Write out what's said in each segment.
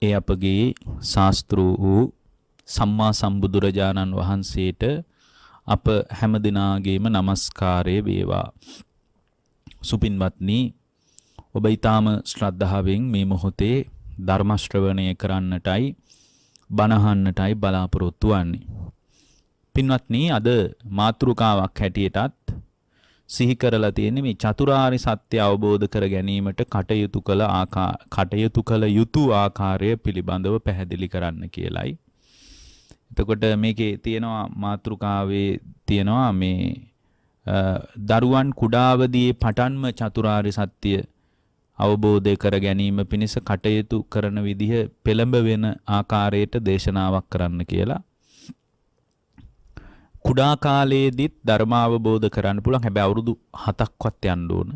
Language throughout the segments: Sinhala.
ඒ අපගේ ශාස්ත්‍ර වූ සම්මා සම්බුදුරජාණන් වහන්සේට අප හැම දිනාගේම নমස්කාරය වේවා. සුපින්වත්නි, ඔබ ඊටාම ශ්‍රද්ධාවෙන් මේ මොහොතේ ධර්ම ශ්‍රවණය කරන්නටයි බණහන්නටයි බලාපොරොත්තු වෙන්නේ. පින්වත්නි, අද මාතෘකාවක් හැටියටත් සිහි කරලා තියෙන්නේ මේ චතුරාර්ය සත්‍ය අවබෝධ කර ගැනීමට කටයුතු කළ යුතු ආකාරය පිළිබඳව පැහැදිලි කරන්න කියලයි. එතකොට මේකේ තියෙනවා මාතෘකාවේ තියෙනවා මේ දරුවන් කුඩාවදී පටන්ම චතුරාර්ය සත්‍ය අවබෝධ කර ගැනීම පිණිස කටයුතු කරන විදිහ පෙළඹ වෙන ආකාරයට දේශනාවක් කරන්න කියලා. කුඩා කාලයේදීත් ධර්ම අවබෝධ කරන්න පුළුවන්. හැබැයි අවුරුදු 7ක්වත් යන්න ඕන.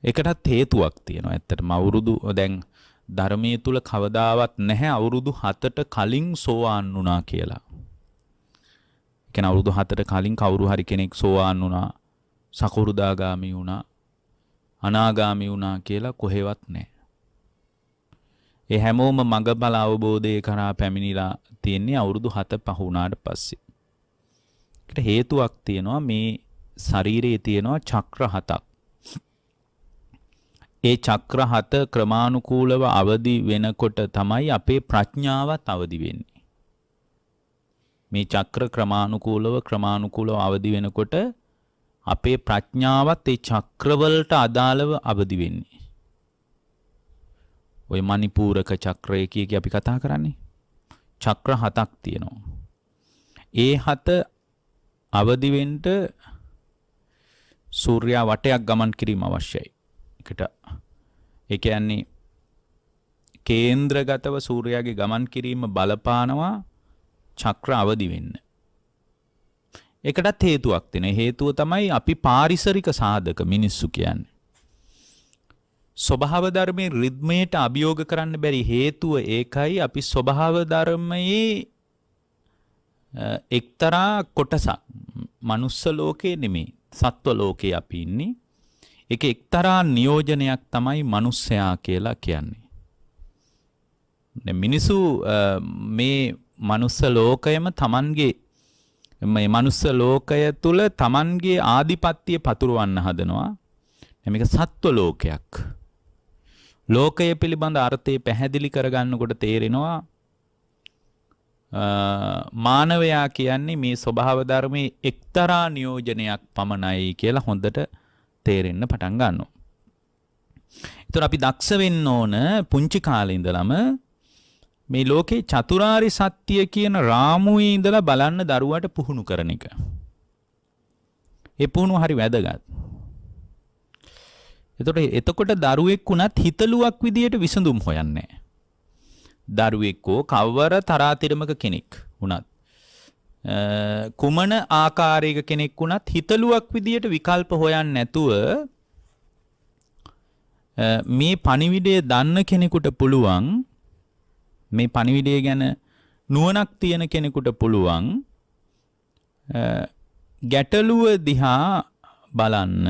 ඒකටත් හේතුවක් තියෙනවා. ඇත්තටම අවුරුදු දැන් ධර්මයේ තුල කවදාවත් නැහැ අවුරුදු 7ට කලින් සෝවාන් වුණා කියලා. ඒ කියන්නේ අවුරුදු 7ට කලින් කවුරු හරි කෙනෙක් සෝවාන් වුණා, සකෘදාගාමි වුණා, අනාගාමි වුණා කියලා කොහෙවත් නැහැ. ඒ හැමෝම මඟඵල අවබෝධය කරා පැමිණිලා තියෙන්නේ අවුරුදු 7 පහ වුණාට පස්සේ. ඒකට හේතුවක් තියෙනවා. මේ ශරීරයේ තියෙනවා චක්‍ර 7ක්. ඒ චක්‍ර 7 ක්‍රමානුකූලව අවදි වෙනකොට තමයි අපේ ප්‍රඥාවත් අවදි වෙන්නේ. මේ චක්‍ර ක්‍රමානුකූලව අවදි වෙනකොට අපේ ප්‍රඥාවත් ඒ චක්‍රවලට අදාළව අවදි වෙන්නේ. ඔය මණිපූරක චක්‍රය කිය අපි කතා කරන්නේ. චක්‍ර 7ක් තියෙනවා. ඒ 7 අවදි වෙන්න සූර්යා වටයක් ගමන් කිරීම අවශ්‍යයි. ඒකට ඒ කියන්නේ කේන්ද්‍රගතව සූර්යාගේ ගමන් කිරීම බලපානවා චක්‍ර අවදි වෙන්න. ඒකටත් හේතුවක් තියෙනවා. හේතුව තමයි අපි පාරිසරික සාධක මිනිස්සු කියන්නේ. ස්වභාව ධර්මයේ රිද්මයට අභියෝග කරන්න බැරි හේතුව ඒකයි. අපි ස්වභාව ධර්මයේ එක්තරා කොටසක් මනුස්ස ලෝකේ නෙමෙයි සත්ව ලෝකේ අපි ඉන්නේ. ඒක එක්තරා නියෝජනයක් තමයි මනුස්සයා කියලා කියන්නේ. මිනිසු මේ මනුස්ස ලෝකයම තමන්ගේ මේ මනුස්ස ලෝකය තුල තමන්ගේ ආධිපත්‍ය පතුරවන්න හදනවා. මේක සත්ව ලෝකයක්. ලෝකය පිළිබඳ අර්ථය පැහැදිලි කරගන්නකොට තේරෙනවා මානවයා කියන්නේ මේ ස්වභාව ධර්මයේ එක්තරා නියෝජනයක් පමණයි කියලා හොඳට තේරෙන්න පටන් ගන්නවා. ඒතර අපි දක්ෂ වෙන්න ඕන පුංචි කාලේ ඉඳලම මේ ලෝකේ චතුරාර්ය සත්‍ය කියන රාමුවේ ඉඳලා බලන්න දරුවාට පුහුණු කරන එක. ඒ පුහුණුව හරි වැදගත්. එතකොට දරුවෙක් වුණත් හිතලුවක් විදියට විසඳුම් හොයන්නේ නැහැ. දරුවෙක්කෝ කවර තරාතිරමක කෙනෙක් වුණත් කුමන ආකාරයක කෙනෙක් වුණත් හිතලුවක් විදියට විකල්ප හොයන්නේ නැතුව මේ පණිවිඩය දන්න කෙනෙකුට පුළුවන්, මේ පණිවිඩය ගැන නුවණක් තියෙන කෙනෙකුට පුළුවන් ගැටලුව දිහා බලන්න.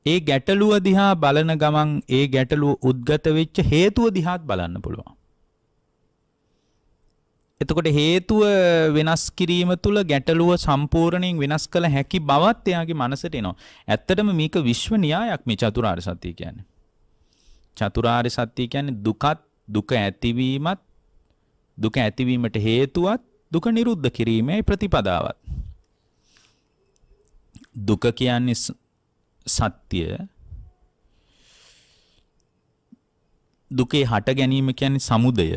ඒ ගැටලුව දිහා බලන ගමන් ඒ ගැටලුව උද්ගත වෙච්ච හේතුව දිහාත් බලන්න පුළුවන්. එතකොට හේතුව වෙනස් කිරීම තුළ ගැටලුව සම්පූර්ණයෙන් වෙනස් කළ හැකි බවත් එයාගේ මනසට එනවා. ඇත්තටම මේක විශ්ව න්‍යායක් මේ චතුරාර්ය සත්‍ය කියන්නේ. චතුරාර්ය සත්‍ය කියන්නේ දුක ඇතිවීමත්, දුක ඇතිවීමට හේතුවත්, දුක නිරුද්ධ කිරීමේ ප්‍රතිපදාවත්. දුක කියන්නේ සත්‍ය, දුකේ හට ගැනීම කියන්නේ සමුදය.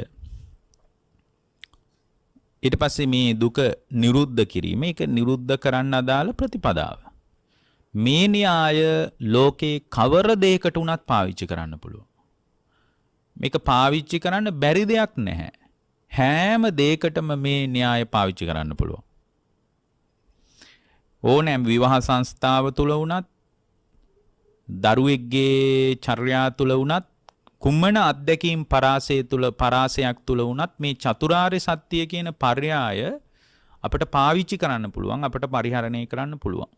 ඊට පස්සේ මේ දුක නිරුද්ධ කිරීම, ඒක නිරුද්ධ කරන්න අදාළ ප්‍රතිපදාව. මේ න්‍යාය ලෝකේ කවර දෙයකට උනත් පාවිච්චි කරන්න පුළුවන්. මේක පාවිච්චි කරන්න බැරි දෙයක් නැහැ. හැම දෙයකටම මේ න්‍යාය පාවිච්චි කරන්න පුළුවන්. ඕනෑම විවාහ සංස්ථාව තුල වුණත්, දරුවෙක්ගේ චර්යා තුල වුණත්, කුමන අත්දැකීම් පරාසයක් තුල වුණත් මේ චතුරාර්ය සත්‍ය කියන පර්යාය අපිට පාවිච්චි කරන්න පුළුවන්, අපිට පරිහරණය කරන්න පුළුවන්.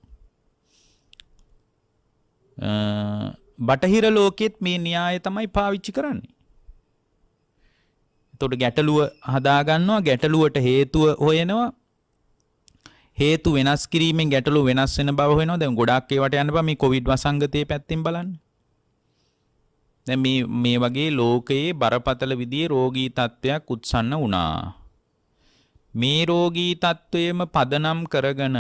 බටහිර ලෝකෙත් මේ න්‍යාය තමයි පාවිච්චි කරන්නේ. එතකොට ගැටලුව හදා ගන්නවා, ගැටලුවට හේතුව හොයනවා. හේතු වෙනස් කිරීමෙන් ගැටලුව වෙනස් වෙන බව හොයනවා. දැන් ගොඩාක් ඒවට යන්න බෑ මේ කොවිඩ් වසංගතයේ පැත්තෙන් බලන්න. දැන් මේ වගේ ලෝකයේ බරපතල විදිහේ රෝගී තත්ත්වයක් උත්සන්න වුණා. මේ රෝගී තත්ත්වයම පදනම් කරගෙන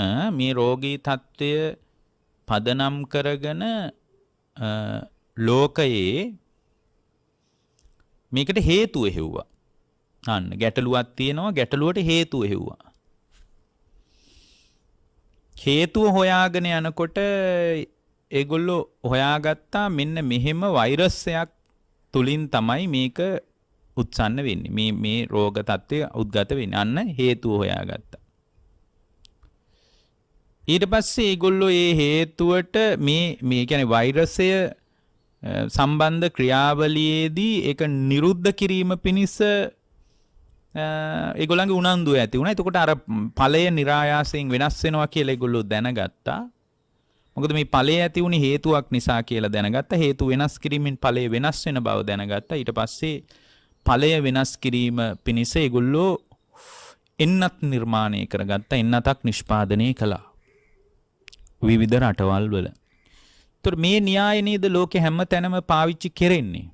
ලෝකයේ මේකට හේතුව හෙව්වා. අන්න ගැටලුවක් තියෙනවා, ගැටලුවට හේතුව හෙව්වා. හේතුව හොයාගෙන යනකොට ඒගොල්ලෝ හොයාගත්තා මෙන්න මෙහෙම වෛරස් එකක් තුලින් තමයි මේක උත්සන්න වෙන්නේ. මේ රෝග තත්ත්වය උද්ගත වෙන්නේ. අන්න හේතුව හොයාගත්තා. ඊට පස්සේ ඒගොල්ලෝ මේ හේතුවට මේ කියන්නේ වෛරසය සම්බන්ධ ක්‍රියාවලියේදී ඒක නිරුද්ධ කිරීම පිණිස ඒගොල්ලන්ගේ උනන්දුව ඇති වුණා. එතකොට අර ඵලය નિરાයාසයෙන් වෙනස් වෙනවා කියලා ඒගොල්ලෝ දැනගත්තා. මොකද මේ ඵලය ඇති වුණේ හේතුවක් නිසා කියලා දැනගත්තා. හේතු වෙනස් කිරීමෙන් ඵලය වෙනස් වෙන බව දැනගත්තා. ඊට පස්සේ ඵලය වෙනස් කිරීම පිණිස ඒගොල්ලෝ එන්නත් නිර්මාණය කරගත්තා. එන්නතක් නිෂ්පාදනය කළා. විවිධ රටවල් වල. ඒතර මේ න්‍යාය නේද ලෝකෙ හැම තැනම පාවිච්චි කෙරෙන්නේ.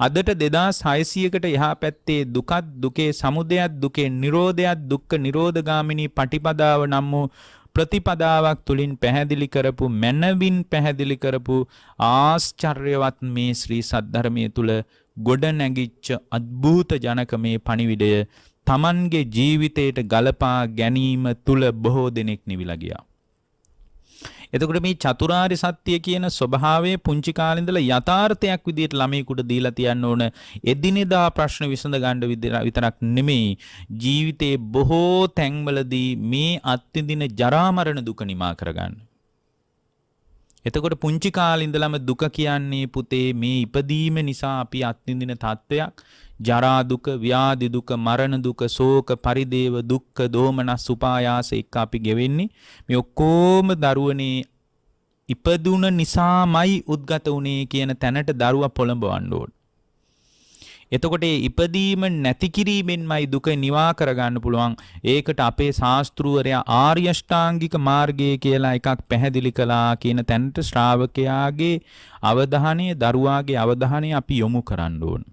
අදට 2600කට එහා පැත්තේ දුකත් දුකේ සමුදයත් දුකේ නිරෝධයත් දුක්ඛ නිරෝධගාමිනී පටිපදාව නම් වූ ප්‍රතිපදාවක් තුලින් පැහැදිලි කරපු මනවින් පැහැදිලි කරපු ආශ්චර්යවත් මේ ශ්‍රී සද්ධර්මයේ තුල ගොඩ නැගිච්ච අద్භූත ජනක මේ පණිවිඩය Tamanගේ ජීවිතයට ගලපා ගැනීම තුල බොහෝ දෙනෙක් නිවිලා ගියා. එතකොට මේ චතුරාර්ය සත්‍ය කියන ස්වභාවය පුංචි කාලේ ඉඳලා යථාර්ථයක් විදිහට ළමයෙකුට දීලා තියන්න ඕන. එදිනෙදා ප්‍රශ්න විසඳ ගන්න විතරක් නෙමෙයි ජීවිතේ බොහෝ තැන්වලදී මේ අත්විඳින ජරා මරණ දුක නිමා කරගන්න. එතකොට පුංචි කාලේ ඉඳලම දුක කියන්නේ පුතේ මේ ඉපදීම නිසා අපි අත්විඳින තත්වයක්. ජරා දුක, ව්‍යාධි දුක, මරණ දුක, ශෝක, පරිදේව, දුක්ඛ, දෝමනස්, උපායාස එක්ක අපි ගෙවෙන්නේ. මේ ඔක්කොම දරුවනේ ඉපදුන නිසාමයි උද්ගත උනේ කියන තැනට දරුවා පොළඹවන්න ඕන. එතකොට මේ ඉපදීම නැති කිරීමෙන්මයි දුක නිවා කරගන්න පුළුවන්. ඒකට අපේ ශාස්ත්‍රූවරයා ආර්ය අෂ්ටාංගික මාර්ගය කියලා එකක් පැහැදිලි කළා කියන තැනට ශ්‍රාවකයාගේ අවධානය, දරුවාගේ අවධානය අපි යොමු කරන්න ඕන.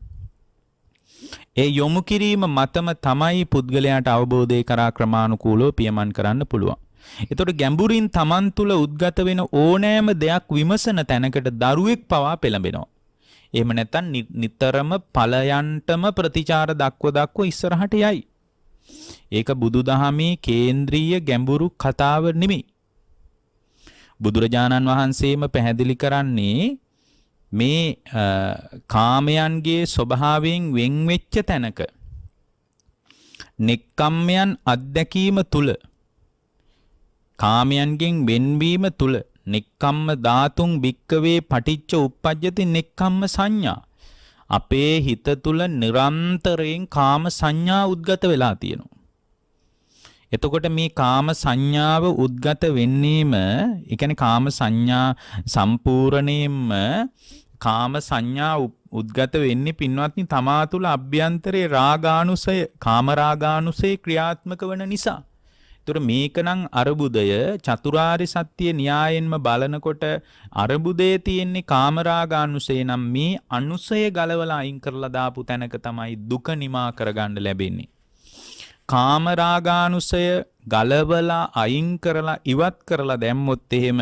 ඒ යොමු කිරීම මතම තමයි පුද්ගලයාට අවබෝධය කරා ක්‍රමානුකූලව පියමන් කරන්න පුළුවන්. එතකොට ගැඹුරින් Taman තුල උද්ගත වෙන ඕනෑම දෙයක් විමසන තැනකට දරුවෙක් පවා පෙළඹෙනවා. එහෙම නැත්නම් නිතරම ඵලයන්ටම ප්‍රතිචාර දක්ව ඉස්සරහට යයි. ඒක බුදුදහමේ කේන්ද්‍රීය ගැඹුරු කතාව නෙමෙයි. බුදුරජාණන් වහන්සේම පැහැදිලි කරන්නේ මේ කාමයන්ගේ ස්වභාවයෙන් වෙන් වෙච්ච තැනක නෙක්ඛම්මයන් අත්දැකීම තුල කාමයන්ගෙන් වෙන්වීම තුල නෙක්ඛම්ම ධාතුන් භික්කවේ පටිච්ච උප්පජ්ජති නෙක්ඛම්ම සංඥා අපේ හිත තුල නිරන්තරයෙන් කාම සංඥා උද්ගත වෙලා තියෙනවා. එතකොට මේ කාම සංඥාව උද්ගත වෙන්නේම ඒ කියන්නේ කාම සංඥා සම්පූර්ණයෙන්ම කාම සංඥා උද්ගත වෙන්නේ පින්වත්නි තමා තුළ අභ්‍යන්තරේ රාගානුසය කාම රාගානුසය ක්‍රියාත්මක වන නිසා. ඒතර මේකනම් අරුබුදය චතුරාර්ය සත්‍ය න්‍යායෙන්ම බලනකොට අරුබුදේ තියෙන්නේ කාම රාගානුසය නම් මේ අනුසය ගලවලා අයින් කරලා දාපු තැනක තමයි දුක නිමා කරගන්න ලැබෙන්නේ. කාම රාගානුසය ගලවලා අයින් කරලා ඉවත් කරලා දැම්මොත් එහෙම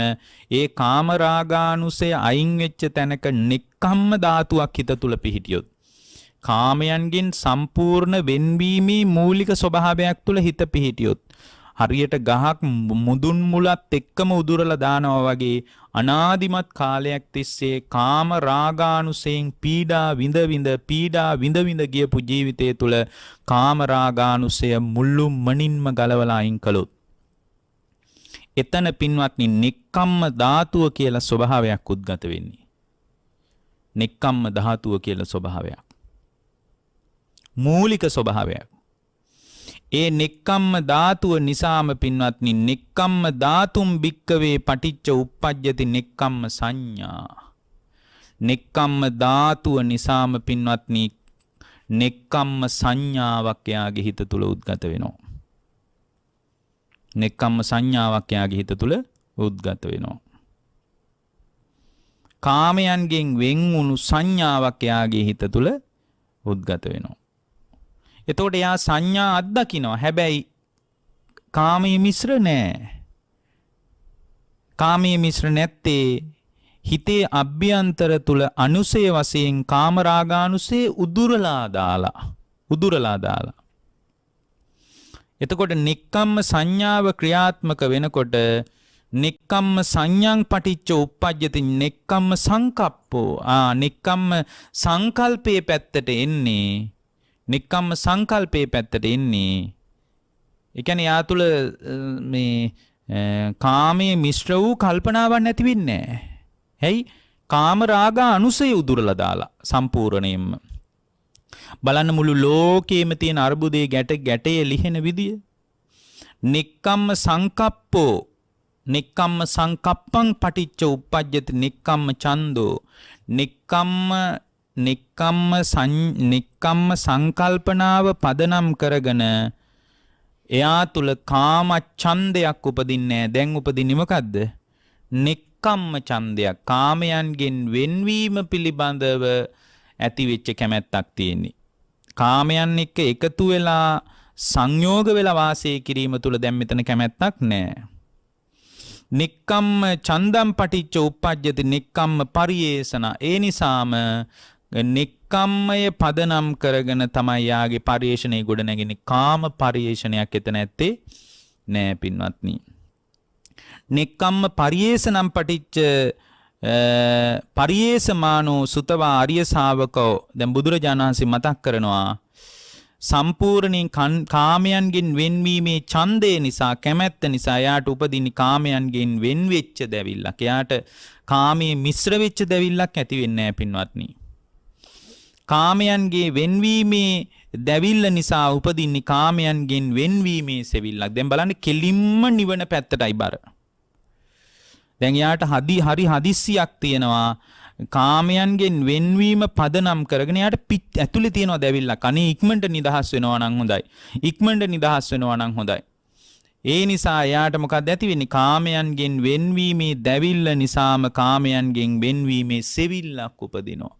ඒ කාම රාගානුසය අයින් වෙච්ච තැනක නෙක්ඛම්ම ධාතුවක් හිත තුල පිහිටියොත් කාමයන්ගෙන් සම්පූර්ණ වෙන්වීමේ මූලික ස්වභාවයක් තුල හිත පිහිටියොත් හරියට ගහක් මුදුන් මුලත් එක්කම උදුරලා දානවා වගේ අනාදිමත් කාලයක් තිස්සේ කාම රාගානුසයෙන් පීඩා විඳ විඳ ගියපු ජීවිතය තුළ කාම රාගානුසය මුළු මනින්ම ගලවලා අයින් කළොත් එතන පින්වත්නි නෙක්ඛම්ම ධාතුව කියලා ස්වභාවයක් උද්ගත වෙන්නේ. නෙක්ඛම්ම ධාතුව කියලා ස්වභාවයක්. මූලික ස්වභාවයක්. ඒ නෙක්ඛම්ම ධාතුව නිසාම පින්වත්නි නෙක්ඛම්ම ධාතුම් භික්කවේ පටිච්ච උප්පජ්ජති නෙක්ඛම්ම සංඥා නෙක්කම්ම ධාතුව නිසාම පින්වත්නි නෙක්කම්ම සංඥාවක් එයාගේ හිත තුල උද්ගත වෙනවා. නෙක්කම්ම සංඥාවක් එයාගේ හිත තුල උද්ගත වෙනවා. කාමයන්ගෙන් වෙන් වුණු සංඥාවක් එයාගේ හිත තුල උද්ගත වෙනවා. එතකොට එයා සංඥා අත්දකිනවා. හැබැයි කාමයේ මිශ්‍ර නෑ. කාමයේ මිශ්‍ර නැත්තේ හිතේ අභ්‍යන්තර තුල අනුසය වශයෙන් කාමරාගානුසය උදුරලා දාලා. එතකොට නෙක්කම්ම සංඥාව ක්‍රියාත්මක වෙනකොට නෙක්කම්ම සංඥං පටිච්ච උප්පජ්ජති නෙක්කම්ම සංකප්පෝ නෙක්කම්ම සංකල්පයේ පැත්තට එන්නේ. නෙක්කම්ම සංකල්පයේ පැත්තට එන්නේ. ඒ කියන්නේ යා තුල මේ කාමයේ මිශ්‍ර වූ කල්පනාවක් නැති වෙන්නේ නැහැ. හැයි කාම රාග අනුසය උදුරලා දාලා සම්පූර්ණයෙන්ම. බලන්න මුළු ලෝකෙම තියෙන අර්බුදයේ ගැටේ ලිහෙන විදිය. නෙක්කම්ම සංකප්පෝ නෙක්කම්ම සංකප්පං පටිච්ච උප්පජ්ජති නෙක්කම්ම ඡන්தோ නෙක්කම්ම සංකල්පනාව පදනම් කරගෙන එයා තුල කාම ඡන්දයක් උපදින්නේ. දැන් උපදින්නේ මොකද්ද? නෙක්කම්ම ඡන්දයක්. කාමයන්ගෙන් වෙන්වීම පිළිබඳව ඇති වෙච්ච කැමැත්තක් තියෙන්නේ. කාමයන් එක්ක එකතු වෙලා සංයෝග වෙලා වාසය කිරීම තුල දැන් මෙතන කැමැත්තක් නැහැ. නෙක්කම්ම ඡන්දම් පටිච්ච උප්පජ්ජති නෙක්කම්ම පරියේෂණ. ඒ නිසාම නෙක්කම්මය පදනම් කරගෙන තමයි යාගේ පරියේෂණේ ගොඩ නැගෙන්නේ. කාම පරියේෂණයක් එතන ඇත්තේ නෑ පින්වත්නි. නෙක්කම්ම පරියේෂණම් පටිච්ච පරියේෂමානෝ සුතවා ආර්ය ශාවකෝ. දැන් බුදුරජාණන් වහන්සේ මතක් කරනවා සම්පූර්ණයෙන් කාමයන්ගෙන් වෙන්වීමේ ඡන්දේ නිසා කැමැත්ත නිසා එයාට උපදින කාමයන්ගෙන් වෙන් වෙච්ච දැවිල්ලක්. එයාට කාමයේ මිශ්‍ර වෙච්ච දැවිල්ලක් ඇති වෙන්නේ නැහැ පින්වත්නි. කාමයන්ගේ වෙන්වීමේ දැවිල්ල නිසා උපදින්නේ කාමයන්ගෙන් වෙන්වීමේ සෙවිල්ලක්. දැන් බලන්න කෙලින්ම නිවන පැත්තටයි බර. දැන් යාට හරි හදිස්සියක් තියෙනවා. කාමයන්ගෙන් වෙන්වීම පදනම් කරගෙන යාට ඇතුලේ තියෙනවා දැවිල්ලක්. අනේ ඉක්මනට නිදහස් වෙනවා නම් හොඳයි. ඒ නිසා යාට මොකක්ද ඇති වෙන්නේ? කාමයන්ගෙන් වෙන්වීමේ දැවිල්ල නිසාම කාමයන්ගෙන් වෙන්වීමේ සෙවිල්ලක් උපදිනවා.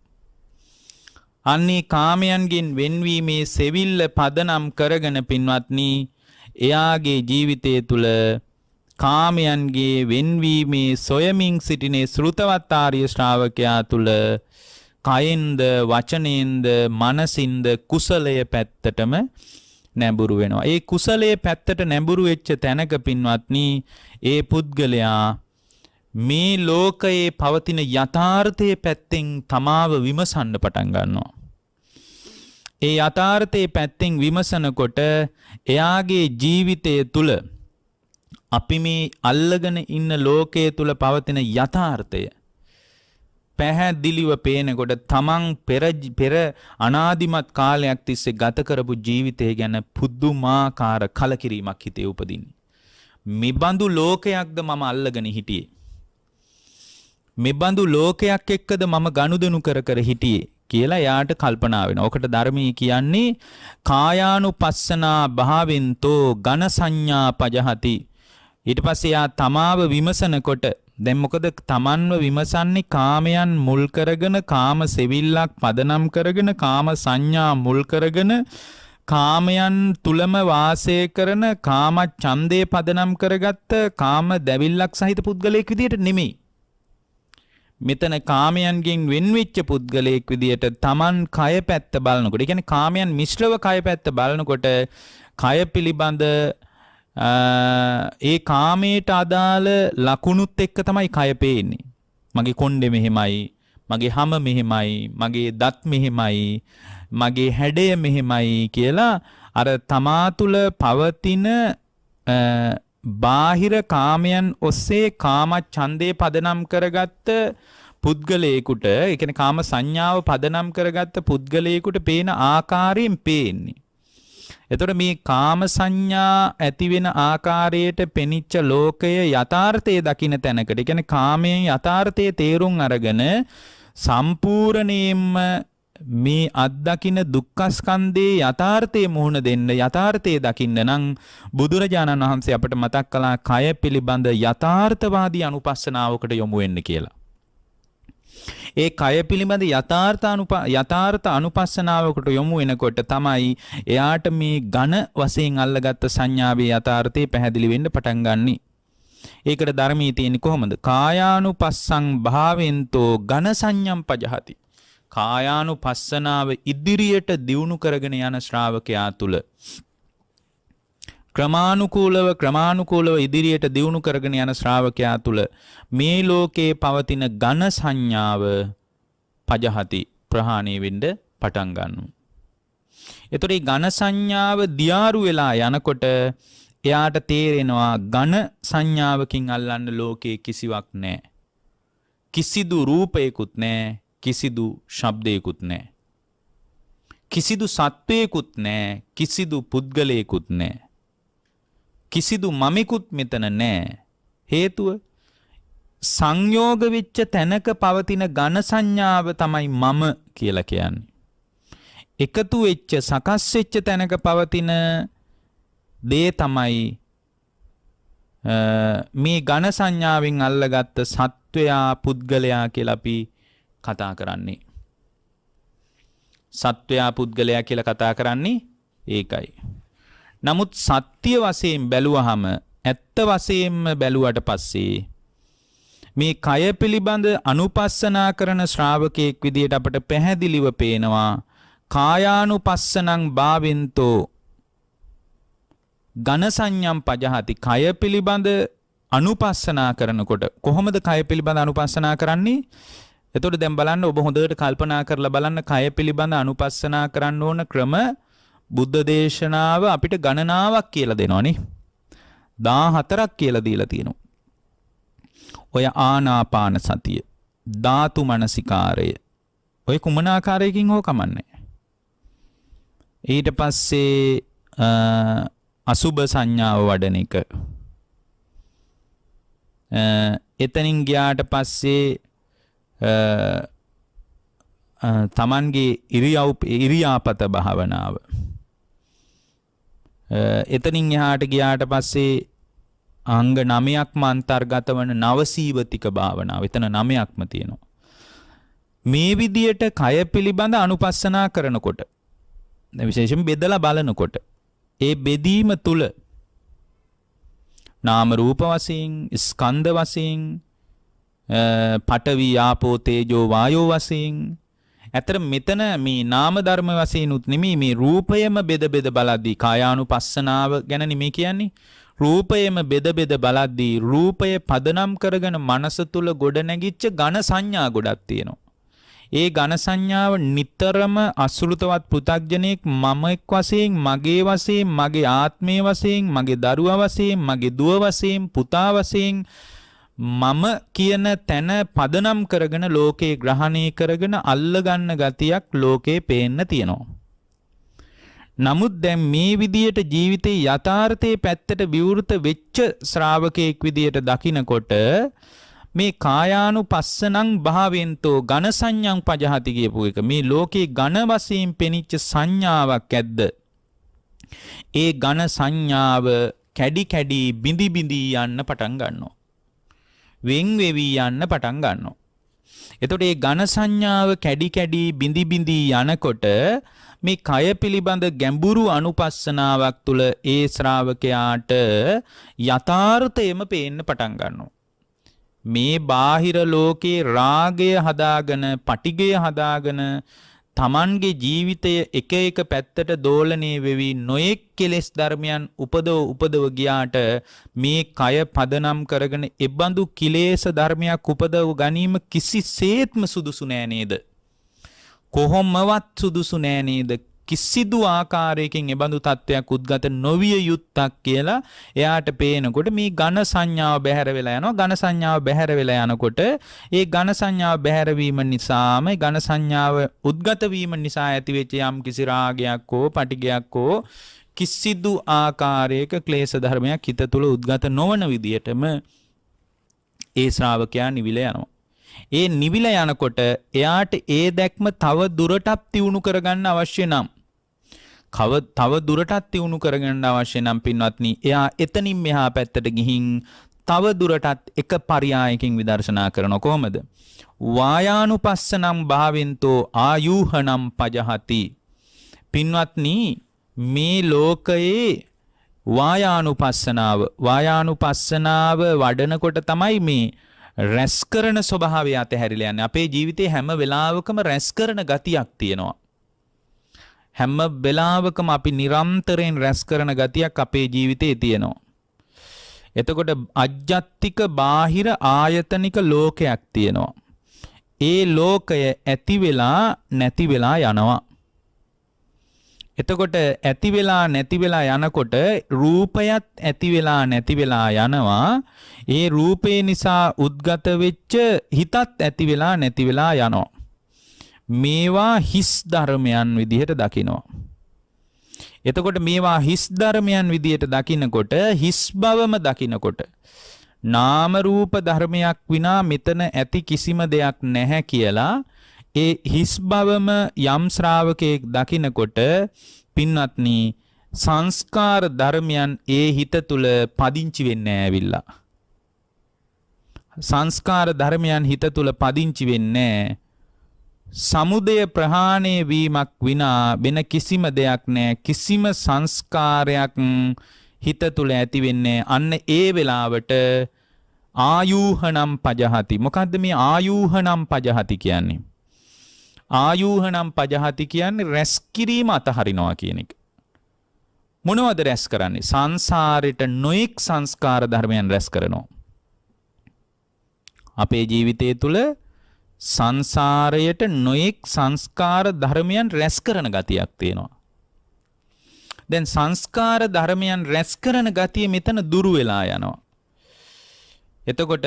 අන්නේ කාමයන්ගෙන් වෙන්වීමේ සෙවිල්ල පදනම් කරගෙන පින්වත්නි එයාගේ ජීවිතය තුළ කාමයන්ගේ වෙන්වීමේ සොයමින් සිටිනේ ශ්‍රුතවත් ආර්ය ශ්‍රාවකයා තුළ කයෙන්ද වචනයෙන්ද මනසින්ද කුසලය පැත්තටම නැඹුරු වෙනවා. ඒ කුසලයේ පැත්තට නැඹුරු වෙච්ච තැනක පින්වත්නි ඒ පුද්ගලයා මේ ලෝකයේ පවතින යථාර්ථයේ පැත්තෙන් තමාව විමසන්න පටන් ගන්නවා. ඒ යථාර්ථයේ පැත්තෙන් විමසනකොට එයාගේ ජීවිතය තුළ අපි මේ අල්ලගෙන ඉන්න ලෝකයේ තුල පවතින යථාර්ථය පැහැදිලිව පේනකොට තමන් පෙර අනාදිමත් කාලයක් තිස්සේ ගත කරපු ජීවිතය ගැන පුදුමාකාර කලකිරීමක් හිතේ උපදින්නේ. මෙබඳු ලෝකයක්ද මම අල්ලගෙන හිටියේ? මෙබඳු ලෝකයක් එක්කද මම ගනුදෙනු කර හිටියේ කියලා යාට කල්පනා වෙනවා. ඔකට ධර්මයේ කියන්නේ කායානුපස්සනා භාවෙන්තෝ ඝන සංඥා පජහති. ඊට පස්සේ යා තමාව විමසනකොට දැන් මොකද තමන්ව විමසන්නේ කාමයන් මුල් කරගෙන කාම සෙවිල්ලක් පදනම් කරගෙන කාම සංඥා මුල් කරගෙන කාමයන් තුලම වාසය කරන කාම ඡන්දේ පදනම් කරගත්ත කාම දැවිල්ලක් සහිත පුද්ගලයෙක් විදියට නෙමෙයි. මෙතන කාමයන්ගෙන් වෙන්වෙච්ච පුද්ගලයෙක් විදියට තමන් කය පැත්ත බලනකොට, ඒ කියන්නේ කාමයන් මිශ්‍රව කය පැත්ත බලනකොට කය පිළිබඳ ඒ කාමයට අදාළ ලකුණුත් එක්ක තමයි කය පේන්නේ. මගේ කොණ්ඩේ මෙහෙමයි, මගේ හම මෙහෙමයි, මගේ දත් මෙහෙමයි, මගේ හැඩය මෙහෙමයි කියලා අර තමා තුළ පවතින බාහිර කාමයන් ඔස්සේ කාම ඡන්දේ පදනම් කරගත්ත පුද්ගලයෙකුට, ඒ කියන්නේ කාම සංඥාව පදනම් කරගත්ත පුද්ගලයෙකුට පේන ආකාරයෙන් පේන්නේ. එතකොට මේ කාම සංඥා ඇති වෙන ආකාරයට පෙනිච්ච ලෝකය යථාර්ථයේ දකින්න තැනකට, ඒ කියන්නේ කාමයෙන් යථාර්ථයේ තේරුම් අරගෙන සම්පූර්ණයෙන්ම මේ අත්දකින්න දුක්ඛස්කන්ධේ යථාර්ථයේ මුහුණ දෙන්න යථාර්ථයේ දකින්න නම් බුදුරජාණන් වහන්සේ අපට මතක් කළා කය පිළිබඳ යථාර්ථවාදී අනුපස්සනාවකට යොමු වෙන්න කියලා. ඒ කය පිළිබඳ යථාර්ථ අනුපස්සනාවකට යොමු වෙනකොට තමයි එයාට මේ ඝන වශයෙන් අල්ලගත්ත සංඥාවේ යථාර්ථය පැහැදිලි වෙන්න පටන් ගන්නි. ඒකට ධර්මයේ තියෙන්නේ කොහොමද? කායානුපස්සං භාවෙන්තෝ ඝන සංඤම් පජහති. කායානුපස්සනාව ඉදිරියට දියුණු කරගෙන යන ශ්‍රාවකයා තුල ක්‍රමානුකූලව ඉදිරියට දියුණු කරගෙන යන ශ්‍රාවකයා තුල මේ ලෝකේ පවතින ඝන සංඥාව පජහති ප්‍රහාණය වෙන්න පටන් ගන්නවා. එතකොට මේ ඝන සංඥාව දියාරු වෙලා යනකොට එයාට තේරෙනවා ඝන සංඥාවකින් අල්ලන්න ලෝකේ කිසිවක් නැහැ. කිසිදු රූපයකුත් නැහැ. කිසිදු ශබ්දයකුත් නැහැ. කිසිදු සත්වයකුත් නැහැ. කිසිදු පුද්ගලයෙකුත් නැහැ. කිසිදු මමෙකුත් මෙතන නැහැ. හේතුව සංයෝග වෙච්ච තැනක පවතින ඝන සංඥාව තමයි මම කියලා කියන්නේ. එකතු වෙච්ච සකස් වෙච්ච තැනක පවතින දේ තමයි මේ ඝන සංඥාවෙන් අල්ලගත්ත සත්වයා පුද්ගලයා කියලා අපි කතා කරන්නේ. සත්වයා පුද්ගලයා කියලා කතා කරන්නේ ඒකයි. නමුත් සත්‍ය වශයෙන් බැලුවහම ඇත්ත වශයෙන්ම බැලුවට පස්සේ මේ කය පිළිබඳ අනුපස්සනා කරන ශ්‍රාවකයෙක් විදියට අපට පැහැදිලිව පේනවා කායානුපස්සනං භාවෙන්තෝ ඝන සංඤම් පජහති. කය පිළිබඳ අනුපස්සනා කරනකොට කොහොමද කය පිළිබඳ අනුපස්සනා කරන්නේ? එතකොට දැන් බලන්න ඔබ හොඳට කල්පනා කරලා බලන්න කය පිළිබඳ අනුපස්සනා කරන්න ඕන ක්‍රම බුද්ධ දේශනාව අපිට ගණනාවක් කියලා දෙනවනේ. 14ක් කියලා දීලා තියෙනවා. ඔය ආනාපාන සතිය, ධාතු මනසිකාරය, ඔය කුමන ආකාරයකින් හෝ කමන්නේ. ඊට පස්සේ අසුබ සංඥාව වඩන එක. එතනින් ගියාට පස්සේ තමන්ගේ ඉරියාපත භාවනාව. එතනින් එහාට ගියාට පස්සේ අංග 9ක්ම අන්තර්ගත වන නවසීවතික භාවනාව. එතන 9ක්ම තියෙනවා. මේ විදියට කය පිළිබඳ අනුපස්සනා කරනකොට විශේෂයෙන් බෙදලා බලනකොට ඒ බෙදීම තුල නාම රූප වශයෙන් ස්කන්ධ වශයෙන් පඨවි ආපෝ තේජෝ වායෝ වශයෙන් ඇතර මෙතන මේ නාම ධර්ම වශයෙන් උත් නෙමෙයි මේ රූපයම බෙද බලද්දී කායානුපස්සනාව ගැන නෙමෙයි කියන්නේ. රූපයම බෙද බලද්දී රූපය පදනම් කරගෙන මනස තුල ගොඩ නැගිච්ච ඝන සංඥා ගොඩක් තියෙනවා. ඒ ඝන සංඥාව නිතරම අසුරුතවත් පෘථග්ජනෙක් මම එක් වශයෙන්, මගේ වශයෙන්, මගේ ආත්මයේ වශයෙන්, මගේ දරුවා වශයෙන්, මගේ දුව වශයෙන්, පුතා වශයෙන් මම කියන තැන පදනම් කරගෙන ලෝකේ ග්‍රහණය කරගෙන අල්ලගන්න ගතියක් ලෝකේ පේන්න තියෙනවා. නමුත් දැන් මේ විදියට ජීවිතේ යථාර්ථයේ පැත්තට විවෘත වෙච්ච ශ්‍රාවකයෙක් විදියට දකිනකොට මේ කායානුපස්සනං භාවෙන්තෝ ඝන සංඤං පජහති කියපු එක මේ ලෝකේ ඝන වශයෙන් පෙනිච්ච සංඥාවක් ඇද්ද? ඒ ඝන සංඥාව කැඩි කැඩි බිඳි බිඳි යන්න පටන් ගන්නවා. වෙන් වෙවි යන්න පටන් ගන්නවා. එතකොට මේ ඝන සංඥාව කැඩි කැඩි බිඳි බිඳි යනකොට මේ කය පිළිබඳ ගැඹුරු අනුපස්සනාවක් තුළ ඒ ශ්‍රාවකයාට යථාර්ථයම පේන්න පටන් ගන්නවා. මේ බාහිර ලෝකේ රාගය හදාගෙන, පටිගය හදාගෙන තමන්ගේ ජීවිතය එක එක පැත්තට දෝලණය වෙවි නොයෙක් කෙලෙස් ධර්මයන් උපදව ගියාට මේ කය පදනම් කරගෙන එබඳු කිලේශ ධර්මයක් උපදව ගැනීම කිසිසේත්ම සුදුසු නෑ නේද? කොහොමවත් සුදුසු නෑ නේද? කිසිදු ආකාරයකින් එබඳු තත්වයක් උද්ගත නොවිය යුත්තක් කියලා එයාට පේනකොට මේ ඝන සංඥාව බැහැර වෙලා යනවා. ඝන සංඥාව බැහැර වෙලා යනකොට ඒ ඝන සංඥාව බැහැර වීම නිසාම ඝන සංඥාව උද්ගත වීම නිසා ඇතිවෙච්ච යම් කිසි රාගයක් හෝ පටිගයක් හෝ කිසිදු ආකාරයක ක්ලේශ ධර්මයක් හිත තුළ උද්ගත නොවන විදියටම ඒ ශ්‍රාවකයා නිවිල යනවා. ඒ නිවිලා යනකොට එයාට ඒ දැක්ම තව දුරටත් තියුණු කරගන්න අවශ්‍ය නම් තව දුරටත් තියුණු කරගන්න අවශ්‍ය නම් පින්වත්නි එයා එතනින් මෙහා පැත්තට ගිහින් තව දුරටත් එක පරියායකින් විදර්ශනා කරන කොහොමද? වායානුපස්සනම් භාවෙන්තෝ ආයූහනම් පජහති. පින්වත්නි මේ ලෝකයේ වායානුපස්සනාව වඩනකොට තමයි මේ රැස් කරන ස්වභාවය අතහැරිලා යන්නේ. අපේ ජීවිතේ හැම වෙලාවකම රැස් කරන ගතියක් තියෙනවා. හැම වෙලාවකම අපි නිරන්තරයෙන් රැස් කරන ගතියක් අපේ ජීවිතේ තියෙනවා. එතකොට අජ්ජත්තික බාහිර ආයතනික ලෝකයක් තියෙනවා. ඒ ලෝකය ඇති වෙලා නැති වෙලා යනවා. එතකොට ඇති වෙලා නැති වෙලා යනකොට රූපයත් ඇති වෙලා නැති වෙලා යනවා. ඒ රූපේ නිසා උද්ගත වෙච්ච හිතත් ඇති වෙලා නැති වෙලා යනවා. මේවා හිස් ධර්මයන් විදිහට දකිනවා. එතකොට මේවා හිස් ධර්මයන් විදිහට දකිනකොට හිස් බවම දකිනකොට නාම රූප ධර්මයක් විනා මෙතන ඇති කිසිම දෙයක් නැහැ කියලා ඒ හිස් බවම යම් ශ්‍රාවකයෙක් දකිනකොට පින්වත්නි සංස්කාර ධර්මයන් ඒ හිත තුල පදිංචි වෙන්නේ ඇවිල්ලා. සංස්කාර ධර්මයන් හිත තුල පදිංචි වෙන්නේ සමුදය ප්‍රහාණය වීමක් විනා වෙන කිසිම දෙයක් නැහැ. කිසිම සංස්කාරයක් හිත තුල ඇති වෙන්නේ. අන්න ඒ වෙලාවට ආයූහනම් පජහති. මොකද්ද මේ ආයූහනම් පජහති කියන්නේ? ආයූහනම් පජහති කියන්නේ රැස් කිරීම අතහරිනවා කියන එක. මොනවද රැස් කරන්නේ? සංසාරෙට නොඑක් සංස්කාර ධර්මයන් රැස් කරනවා. අපේ ජීවිතය තුළ සංසාරයට නොඑක් සංස්කාර ධර්මයන් රැස් කරන ගතියක් තියෙනවා. දැන් සංස්කාර ධර්මයන් රැස් කරන ගතිය මෙතන දුරු වෙලා යනවා. එතකොට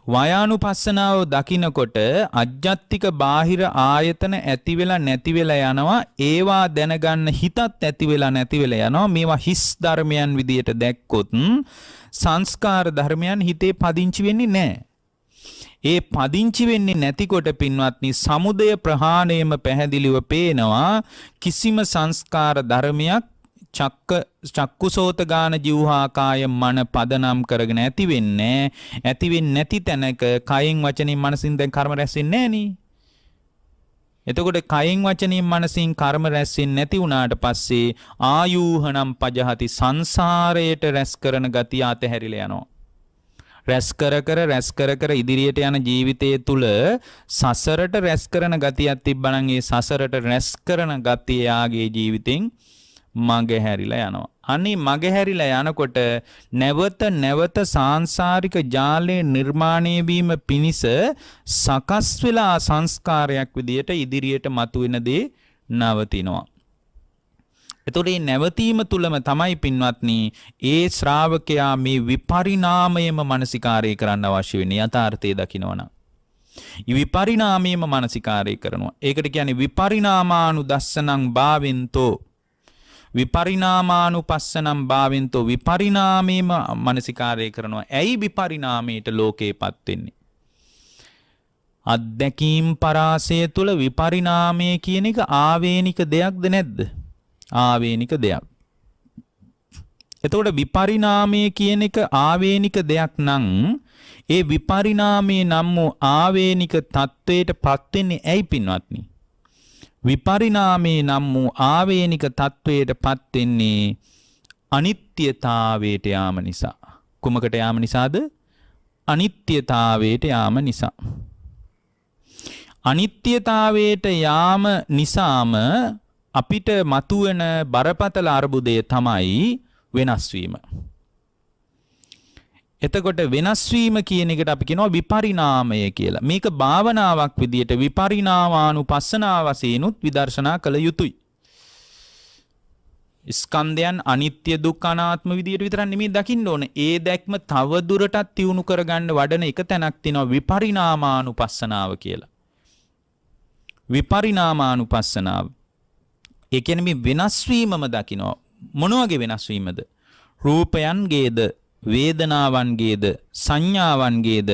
වයානුපස්සනාව දකිනකොට අජ්ජත්තික බාහිර ආයතන ඇති වෙලා නැති වෙලා යනවා. ඒවා දැනගන්න හිතත් ඇති වෙලා නැති වෙලා යනවා. මේවා හිස් ධර්මයන් විදියට දැක්කොත් සංස්කාර ධර්මයන් හිතේ පදිංචි වෙන්නේ නැහැ. ඒ පදිංචි වෙන්නේ නැතිකොට පින්වත්නි සමුදය ප්‍රහාණයම පැහැදිලිව පේනවා. කිසිම සංස්කාර ධර්මයක් චක්කුසෝතගාන ජීවහා කාය මන පදනම් කරගෙන ඇති වෙන්නේ නැති තැනක කයින් වචනින් මනසින් දැන් කර්ම රැස් වෙන්නේ නැහනේ. එතකොට කයින් වචනින් මනසින් කර්ම රැස් වෙන්නේ නැති වුණාට පස්සේ ආයූහනම් පජහති සංසාරයට රැස් කරන ගතිය අතහැරිලා යනවා. රැස් කර ඉදිරියට යන ජීවිතය තුල සසරට රැස් කරන ගතියක් තිබ්බනම් ඒ සසරට රැස් කරන ගතිය යාගේ ජීවිතෙන් මගහැරිලා යනවා. අනේ මගහැරිලා යනකොට නැවත සාංශාරික ජාලේ නිර්මාණය වීම පිණිස සකස් වෙලා සංස්කාරයක් විදියට ඉදිරියට මතුවෙන දේ නවතිනවා. එතකොට මේ නැවතීම තුලම තමයි පින්වත්නි ඒ ශ්‍රාවකයා මේ විපරිණාමයම මානසිකාරය කරන්න අවශ්‍ය වෙන්නේ යථාර්ථය දකින්නවනම්. මේ විපරිණාමයම මානසිකාරය කරනවා. ඒකට කියන්නේ විපරිණාමානුදස්සනං භාවෙන්තෝ විපරිණාමානුපස්සනම් භාවෙන්තෝ විපරිණාමයම මානසිකාරය කරනවා. ඇයි විපරිණාමයට ලෝකේපත් වෙන්නේ? අත්දැකීම් පරාසය තුල විපරිණාමය කියන එක ආවේනික දෙයක්ද නැද්ද? ආවේනික දෙයක්. එතකොට විපරිණාමය කියන එක ආවේනික දෙයක් නම් ඒ විපරිණාමයේ නම් වූ ආවේනික තත්වයට පත් වෙන්නේ ඇයි පින්වත්නි? විපරිණාමයේ නම් වූ ආවේනික තත්වයට පත් වෙන්නේ අනිත්‍යතාවයට යාම නිසා. කුමකට යාම නිසාද? අනිත්‍යතාවයට යාම නිසා. අනිත්‍යතාවයට යාම නිසාම අපිට මතුවෙන බරපතල අර්බුදය තමයි වෙනස් වීම. එතකොට වෙනස් වීම කියන එකට අපි කියනවා විපරිණාමය කියලා. මේක භාවනාවක් විදියට විපරිණාමානුපස්සනාව වශයෙන්ුත් විදර්ශනා කළ යුතුයි. ස්කන්ධයන් අනිත්‍ය දුක්ඛ අනාත්ම විදියට විතරක් නෙමෙයි දකින්න ඕනේ. ඒ දැක්ම තව දුරටත් තියුණු කරගන්න වඩන එක තැනක් තියෙනවා විපරිණාමානුපස්සනාව කියලා. විපරිණාමානුපස්සනාව. ඒ කියන්නේ මේ වෙනස් වීමම දකිනවා. මොන වගේ වෙනස් වීමද? රූපයන්ගේද, වේදනාවන්ගේද, සංඥාවන්ගේද,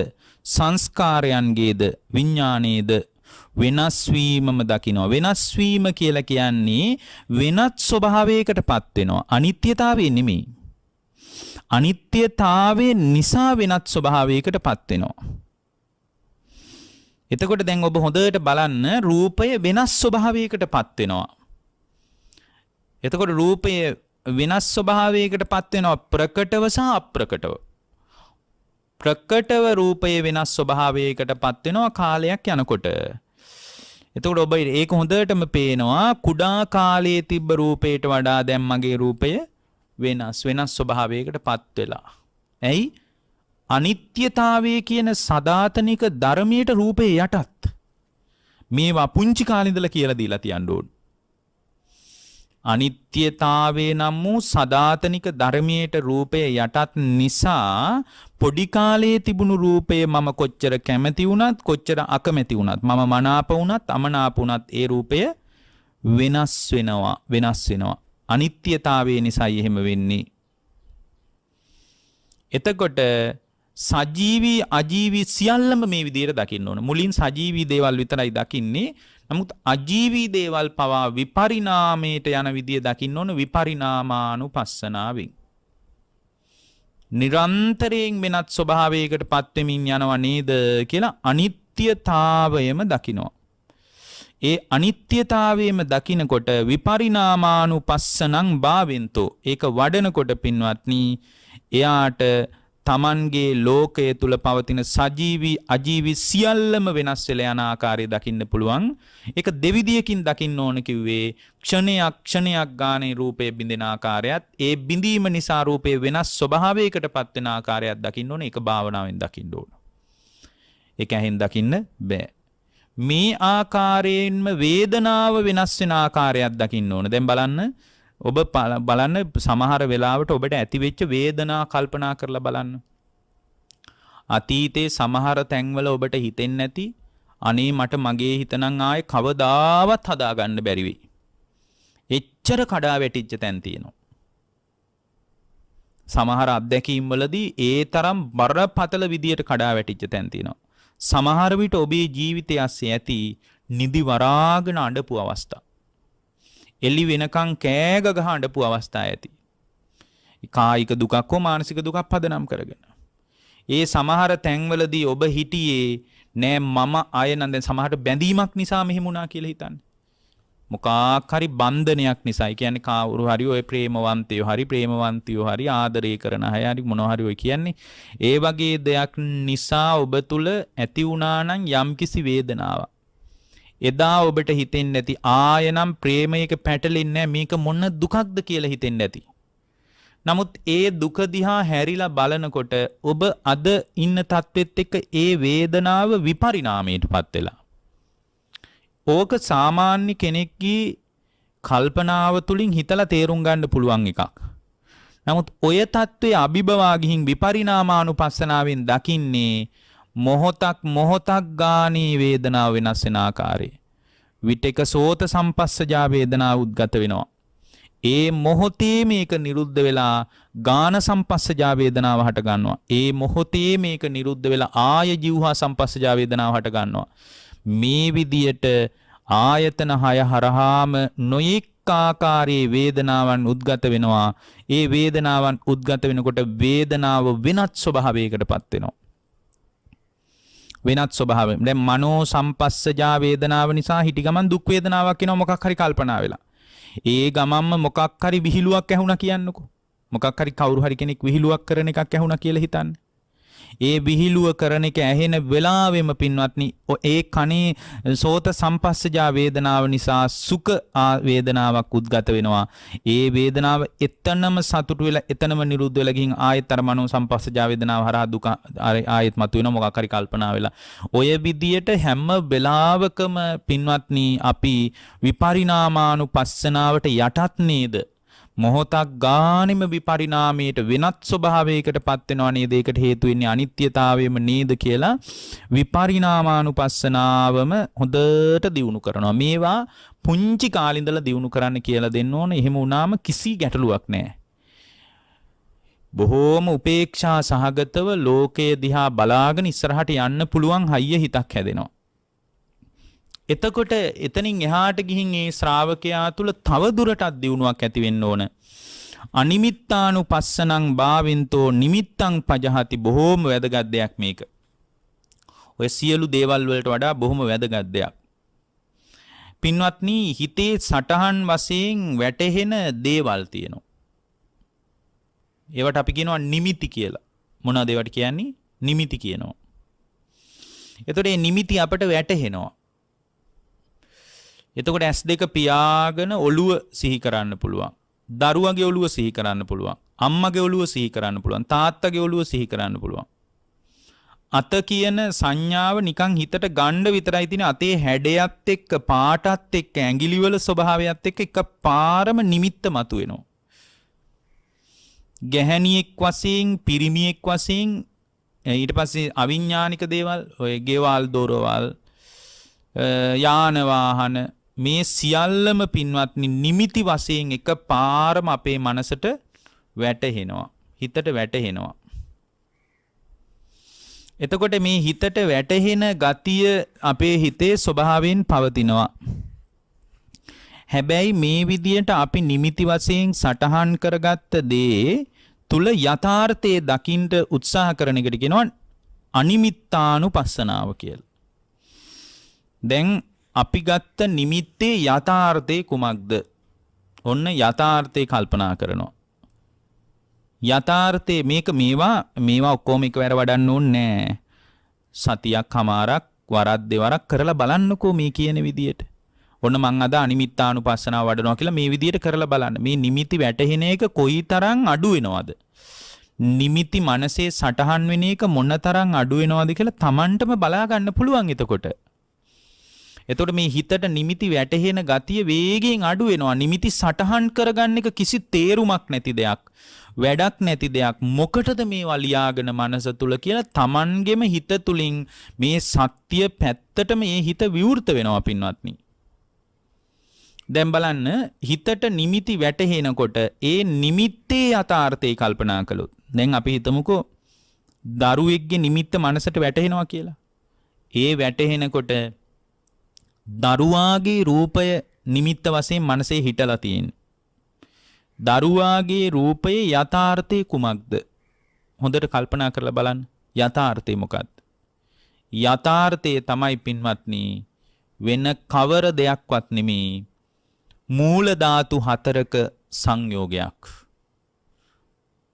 සංස්කාරයන්ගේද විඥානයේද වෙනස් වීමම දකිනවා. වෙනස් වීම කියලා කියන්නේ වෙනත් ස්වභාවයකටපත් වෙනවා. අනිත්‍යතාවය නෙමෙයි. අනිත්‍යතාවය නිසා වෙනත් ස්වභාවයකටපත් වෙනවා. එතකොට දැන් ඔබ හොඳට බලන්න රූපය වෙනස් ස්වභාවයකටපත් වෙනවා. එතකොට රූපය වෙනස් ස්වභාවයකටපත් වෙනවා ප්‍රකටව සහ අප්‍රකටව. ප්‍රකටව රූපය වෙනස් ස්වභාවයකටපත් වෙනවා කාලයක් යනකොට. එතකොට ඔබ ඒක හොඳටම පේනවා කුඩා කාලයේ තිබ්බ රූපයට වඩා දැන් මගේ රූපය වෙනස් ස්වභාවයකටපත් වෙලා. ඇයි? අනිත්‍යතාවය කියන සදාතනික ධර්මයට රූපේ යටත්. මේවා පුංචි කාලේ ඉඳලා කියලා දීලා තියන්න ඕන. අනිත්‍යතාවේ නම් වූ සදාතනික ධර්මයට රූපය යටත් නිසා පොඩි කාලයේ තිබුණු රූපය මම කොච්චර කැමති වුණත් කොච්චර අකමැති වුණත් මම මනාප වුණත් අමනාප වුණත් ඒ රූපය වෙනස් වෙනවා. අනිත්‍යතාවයේ නිසායි එහෙම වෙන්නේ. එතකොට සජීවී අජීවී සියල්ලම මේ විදිහට දකින්න ඕන. මුලින් සජීවී දේවල් විතරයි දකින්නේ. නමුත් අජීවී දේවල් පවා විපරිණාමයට යන විදිය දකින්න ඕන විපරිණාමානුපස්සනාවෙන්. නිරන්තරයෙන් වෙනත් ස්වභාවයකට පත් වෙමින් යනවා නේද කියලා අනිත්‍යතාවයම දකිනවා. ඒ අනිත්‍යතාවයම දකිනකොට විපරිණාමානුපස්සනං භාවෙන්තෝ ඒක වඩනකොට පින්වත්නි එයාට තමන්ගේ ලෝකය තුල පවතින සජීවී අජීවී සියල්ලම වෙනස් වෙලා යන ආකාරය දකින්න පුළුවන්. ඒක දෙවිදියකින් දකින්න ඕන කිව්වේ ක්ෂණයක් ගානේ රූපේ බිඳෙන ආකාරයත් ඒ බිඳීම නිසා රූපේ වෙනස් ස්වභාවයකටපත් වෙන ආකාරයක් දකින්න ඕන. ඒක භාවනාවෙන් දකින්න ඕන. ඒක ඇහෙන් දකින්න බෑ. මේ ආකාරයෙන්ම වේදනාව වෙනස් වෙන ආකාරයක් දකින්න ඕන. දැන් බලන්න ඔබ බලන්න සමහර වෙලාවට ඔබට ඇතිවෙච්ච වේදනා කල්පනා කරලා බලන්න. අතීතේ සමහර තැන්වල ඔබට හිතෙන්නේ නැති අනේ මට මගේ හිතනම් ආයේ කවදාවත් හදාගන්න බැරි වෙයි. එච්චර කඩා වැටිච්ච තැන් තියෙනවා. සමහර අත්දැකීම් වලදී ඒ තරම් බරපතල විදියට කඩා වැටිච්ච තැන් තියෙනවා. සමහර විට ඔබේ ජීවිතය ඇස්සේ ඇති නිදි වරාගෙන අඬපු අවස්ථා. එළි වෙනකන් කෑග ගහ අඬපු අවස්ථා ඇති. කායික දුකක් හෝ මානසික දුකක් පදනම් කරගෙන. ඒ සමහර තැන්වලදී ඔබ හිටියේ නෑ මම ආය නම් දැන් සමහරට බැඳීමක් නිසා මෙහෙම වුණා කියලා හිතන්නේ. මොකක් හරි බන්ධනයක් නිසා. ඒ කියන්නේ කවුරු හරි ඔය ප්‍රේමවන්තයෝ හරි ආදරය කරන අය හරි මොනවා හරි ඔය කියන්නේ. ඒ වගේ දෙයක් නිසා ඔබ තුල ඇති වුණා නම් යම්කිසි වේදනාවක්. එදා ඔබට හිතෙන්නේ නැති ආයනම් ප්‍රේමයක පැටලෙන්නේ නැහැ මේක මොන දුකක්ද කියලා හිතෙන්නේ නැති. නමුත් ඒ දුක දිහා හැරිලා බලනකොට ඔබ අද ඉන්න තත්වෙත් එක්ක ඒ වේදනාව විපරිණාමයටපත් වෙලා. ඕක සාමාන්‍ය කෙනෙක්ගේ කල්පනාව තුලින් හිතලා තේරුම් ගන්න පුළුවන් එකක්. නමුත් ඔය தત્ත්වයේ අභිබවා ගිහින් විපරිණාමානුපස්සනාවෙන් දකින්නේ මොහොතක් ගානේ වේදනාව වෙනස් වෙන ආකාරය. විටක සෝත සම්පස්සජා වේදනාව උද්ගත වෙනවා. ඒ මොහොතේ මේක නිරුද්ධ වෙලා ගාන සම්පස්සජා වේදනාව හට ගන්නවා. ඒ මොහොතේ මේක නිරුද්ධ වෙලා ආය ජීවහා සම්පස්සජා වේදනාව හට ගන්නවා. මේ විදියට ආයතන 6 හරහාම නොයෙක් ආකාරයේ වේදනාවන් උද්ගත වෙනවා. ඒ වේදනාවන් උද්ගත වෙනකොට වේදනාව වෙනත් ස්වභාවයකටපත් වෙනවා. වෙනත් ස්වභාවයෙන් දැන් මනෝ සම්පස්සජා වේදනාව නිසා හිටි ගමන් දුක් වේදනාවක් එනවා මොකක් හරි කල්පනා වෙලා. ඒ ගමන්ම මොකක් හරි විහිළුවක් ඇහුණා කියන්නකෝ. මොකක් හරි කවුරු හරි කෙනෙක් විහිළුවක් කරන එකක් ඇහුණා කියලා හිතන්න. ඒ විහිළුව කරන එක ඇහෙන වෙලාවෙම පින්වත්නි ඒ කනේ සෝත සම්පස්සජා වේදනාව නිසා සුඛ වේදනාවක් උද්ගත වෙනවා. ඒ වේදනාව එතනම සතුට වෙලා එතනම නිරුද්ධ වෙලා ගිහින් ආයෙත් අර මනෝ සම්පස්සජා වේදනාව හරහා දුක ආයෙත් මතුවෙනවා මොකක් හරි කල්පනා වෙලා. ඔය විදියට හැම වෙලාවකම පින්වත්නි අපි විපරිණාමානුපස්සනාවට යටත් නේද? මොහොතක් ගානෙම විපරිණාමයට වෙනත් ස්වභාවයකටපත් වෙනවා නේද? ඒකට හේතු වෙන්නේ අනිත්‍යතාවයම නේද කියලා විපරිණාමානුපස්සනාවම හොඳට දියුණු කරනවා. මේවා පුංචි කාලේ ඉඳලා දියුණු කරන්න කියලා දෙන්න ඕන. එහෙම වුණාම කිසි ගැටලුවක් නැහැ. බොහෝම උපේක්ෂා සහගතව ලෝකයේ දිහා බලාගෙන ඉස්සරහට යන්න පුළුවන් හයිය හිතක් හැදෙනවා. එතකොට එතනින් එහාට ගිහින් ඒ ශ්‍රාවකයා තුල තව දුරටත් දියුණුවක් ඇති වෙන්න ඕන. අනිමිත්තානුපස්සනං භාවින්තෝ නිමිත්තං පජහති බොහෝම වැදගත් දෙයක් මේක. ඔය සියලු දේවල් වලට වඩා බොහොම වැදගත් දෙයක්. පින්වත්නි හිතේ සටහන් වශයෙන් වැටහෙන දේවල් තියෙනවා. ඒවට අපි කියනවා නිමිති කියලා. මොනවද ඒවට කියන්නේ? නිමිති කියනවා. එතකොට මේ නිමිති අපට වැටහෙනවා. එතකොට S2 පියාගෙන ඔළුව සිහි කරන්න පුළුවන්. දරුවගේ ඔළුව සිහි කරන්න පුළුවන්. අම්මගේ ඔළුව සිහි කරන්න පුළුවන්. තාත්තගේ ඔළුව සිහි කරන්න පුළුවන්. අත කියන සංඥාව නිකන් හිතට ගන්න විතරයි තියෙන. අතේ හැඩයත් එක්ක පාටත් එක්ක ඇඟිලිවල ස්වභාවයත් එක්ක එකපාරම නිමිත්ත මතුවෙනවා. ගැහණියෙක් වශයෙන් පිරිමියෙක් වශයෙන් ඊට පස්සේ අවිඥානික දේවල් ඔය ගෙවල් දොරවල් යාන වාහන මේ සියල්ලම පින්වත්නි නිමිති වශයෙන් එකපාරම අපේ මනසට වැටහෙනවා. හිතට වැටහෙනවා. එතකොට මේ හිතට වැටහෙන ගතිය අපේ හිතේ ස්වභාවයෙන් පවතිනවා. හැබැයි මේ විදියට අපි නිමිති වශයෙන් සටහන් කරගත්ත දේ තුල යථාර්ථයේ දකින්න උත්සාහ කරන එකට කියනවා අනිමිත්තානුපස්සනාව කියලා. දැන් අපි ගත්ත නිමිත්තේ යථාර්ථය කුමක්ද? ඔන්න යථාර්ථය කල්පනා කරනවා. යථාර්ථයේ මේවා ඔක්කොම එකවර වඩන්න ඕනේ නෑ. සතියක් හමාරක් වරක් දෙවරක් කරලා බලන්නකෝ මේ කියන විදියට. ඔන්න මං අද අනිමිත්තානුපස්සනාව වඩනවා කියලා මේ විදියට කරලා බලන්න. මේ නිමිති වැටහෙන එක කොයිතරම් අඩු වෙනවද? නිමිති මනසේ සටහන් වෙන එක මොනතරම් අඩු වෙනවද කියලා Tamanටම බලා ගන්න පුළුවන් එතකොට. එතකොට මේ හිතට නිමිති වැටහෙන ගතිය වේගයෙන් අඩු වෙනවා. නිමිති සටහන් කරගන්න එක කිසි තේරුමක් නැති දෙයක්. වැඩක් නැති දෙයක්. මොකටද මේවා ලියාගෙන මනස තුල කියලා Tamanගෙම හිත තුලින් මේ සත්‍ය පැත්තට මේ හිත විවෘත වෙනවා පින්වත්නි. දැන් බලන්න හිතට නිමිති වැටහෙනකොට ඒ නිමිත්තේ යථාර්ථය කල්පනා කළොත් දැන් අපි හිතමුකෝ දරුවෙක්ගේ නිමිත්ත මනසට වැටහෙනවා කියලා. ඒ වැටහෙනකොට දරුවාගේ රූපය නිමිත්ත වශයෙන් මනසේ හිටලා තියෙන්නේ. දරුවාගේ රූපයේ යථාර්ථය කුමක්ද? හොඳට කල්පනා කරලා බලන්න. යථාර්ථය මොකක්ද? යථාර්ථය තමයි පින්වත්නි වෙන කවර දෙයක්වත් නෙමෙයි. මූල ධාතු හතරක සංයෝගයක්.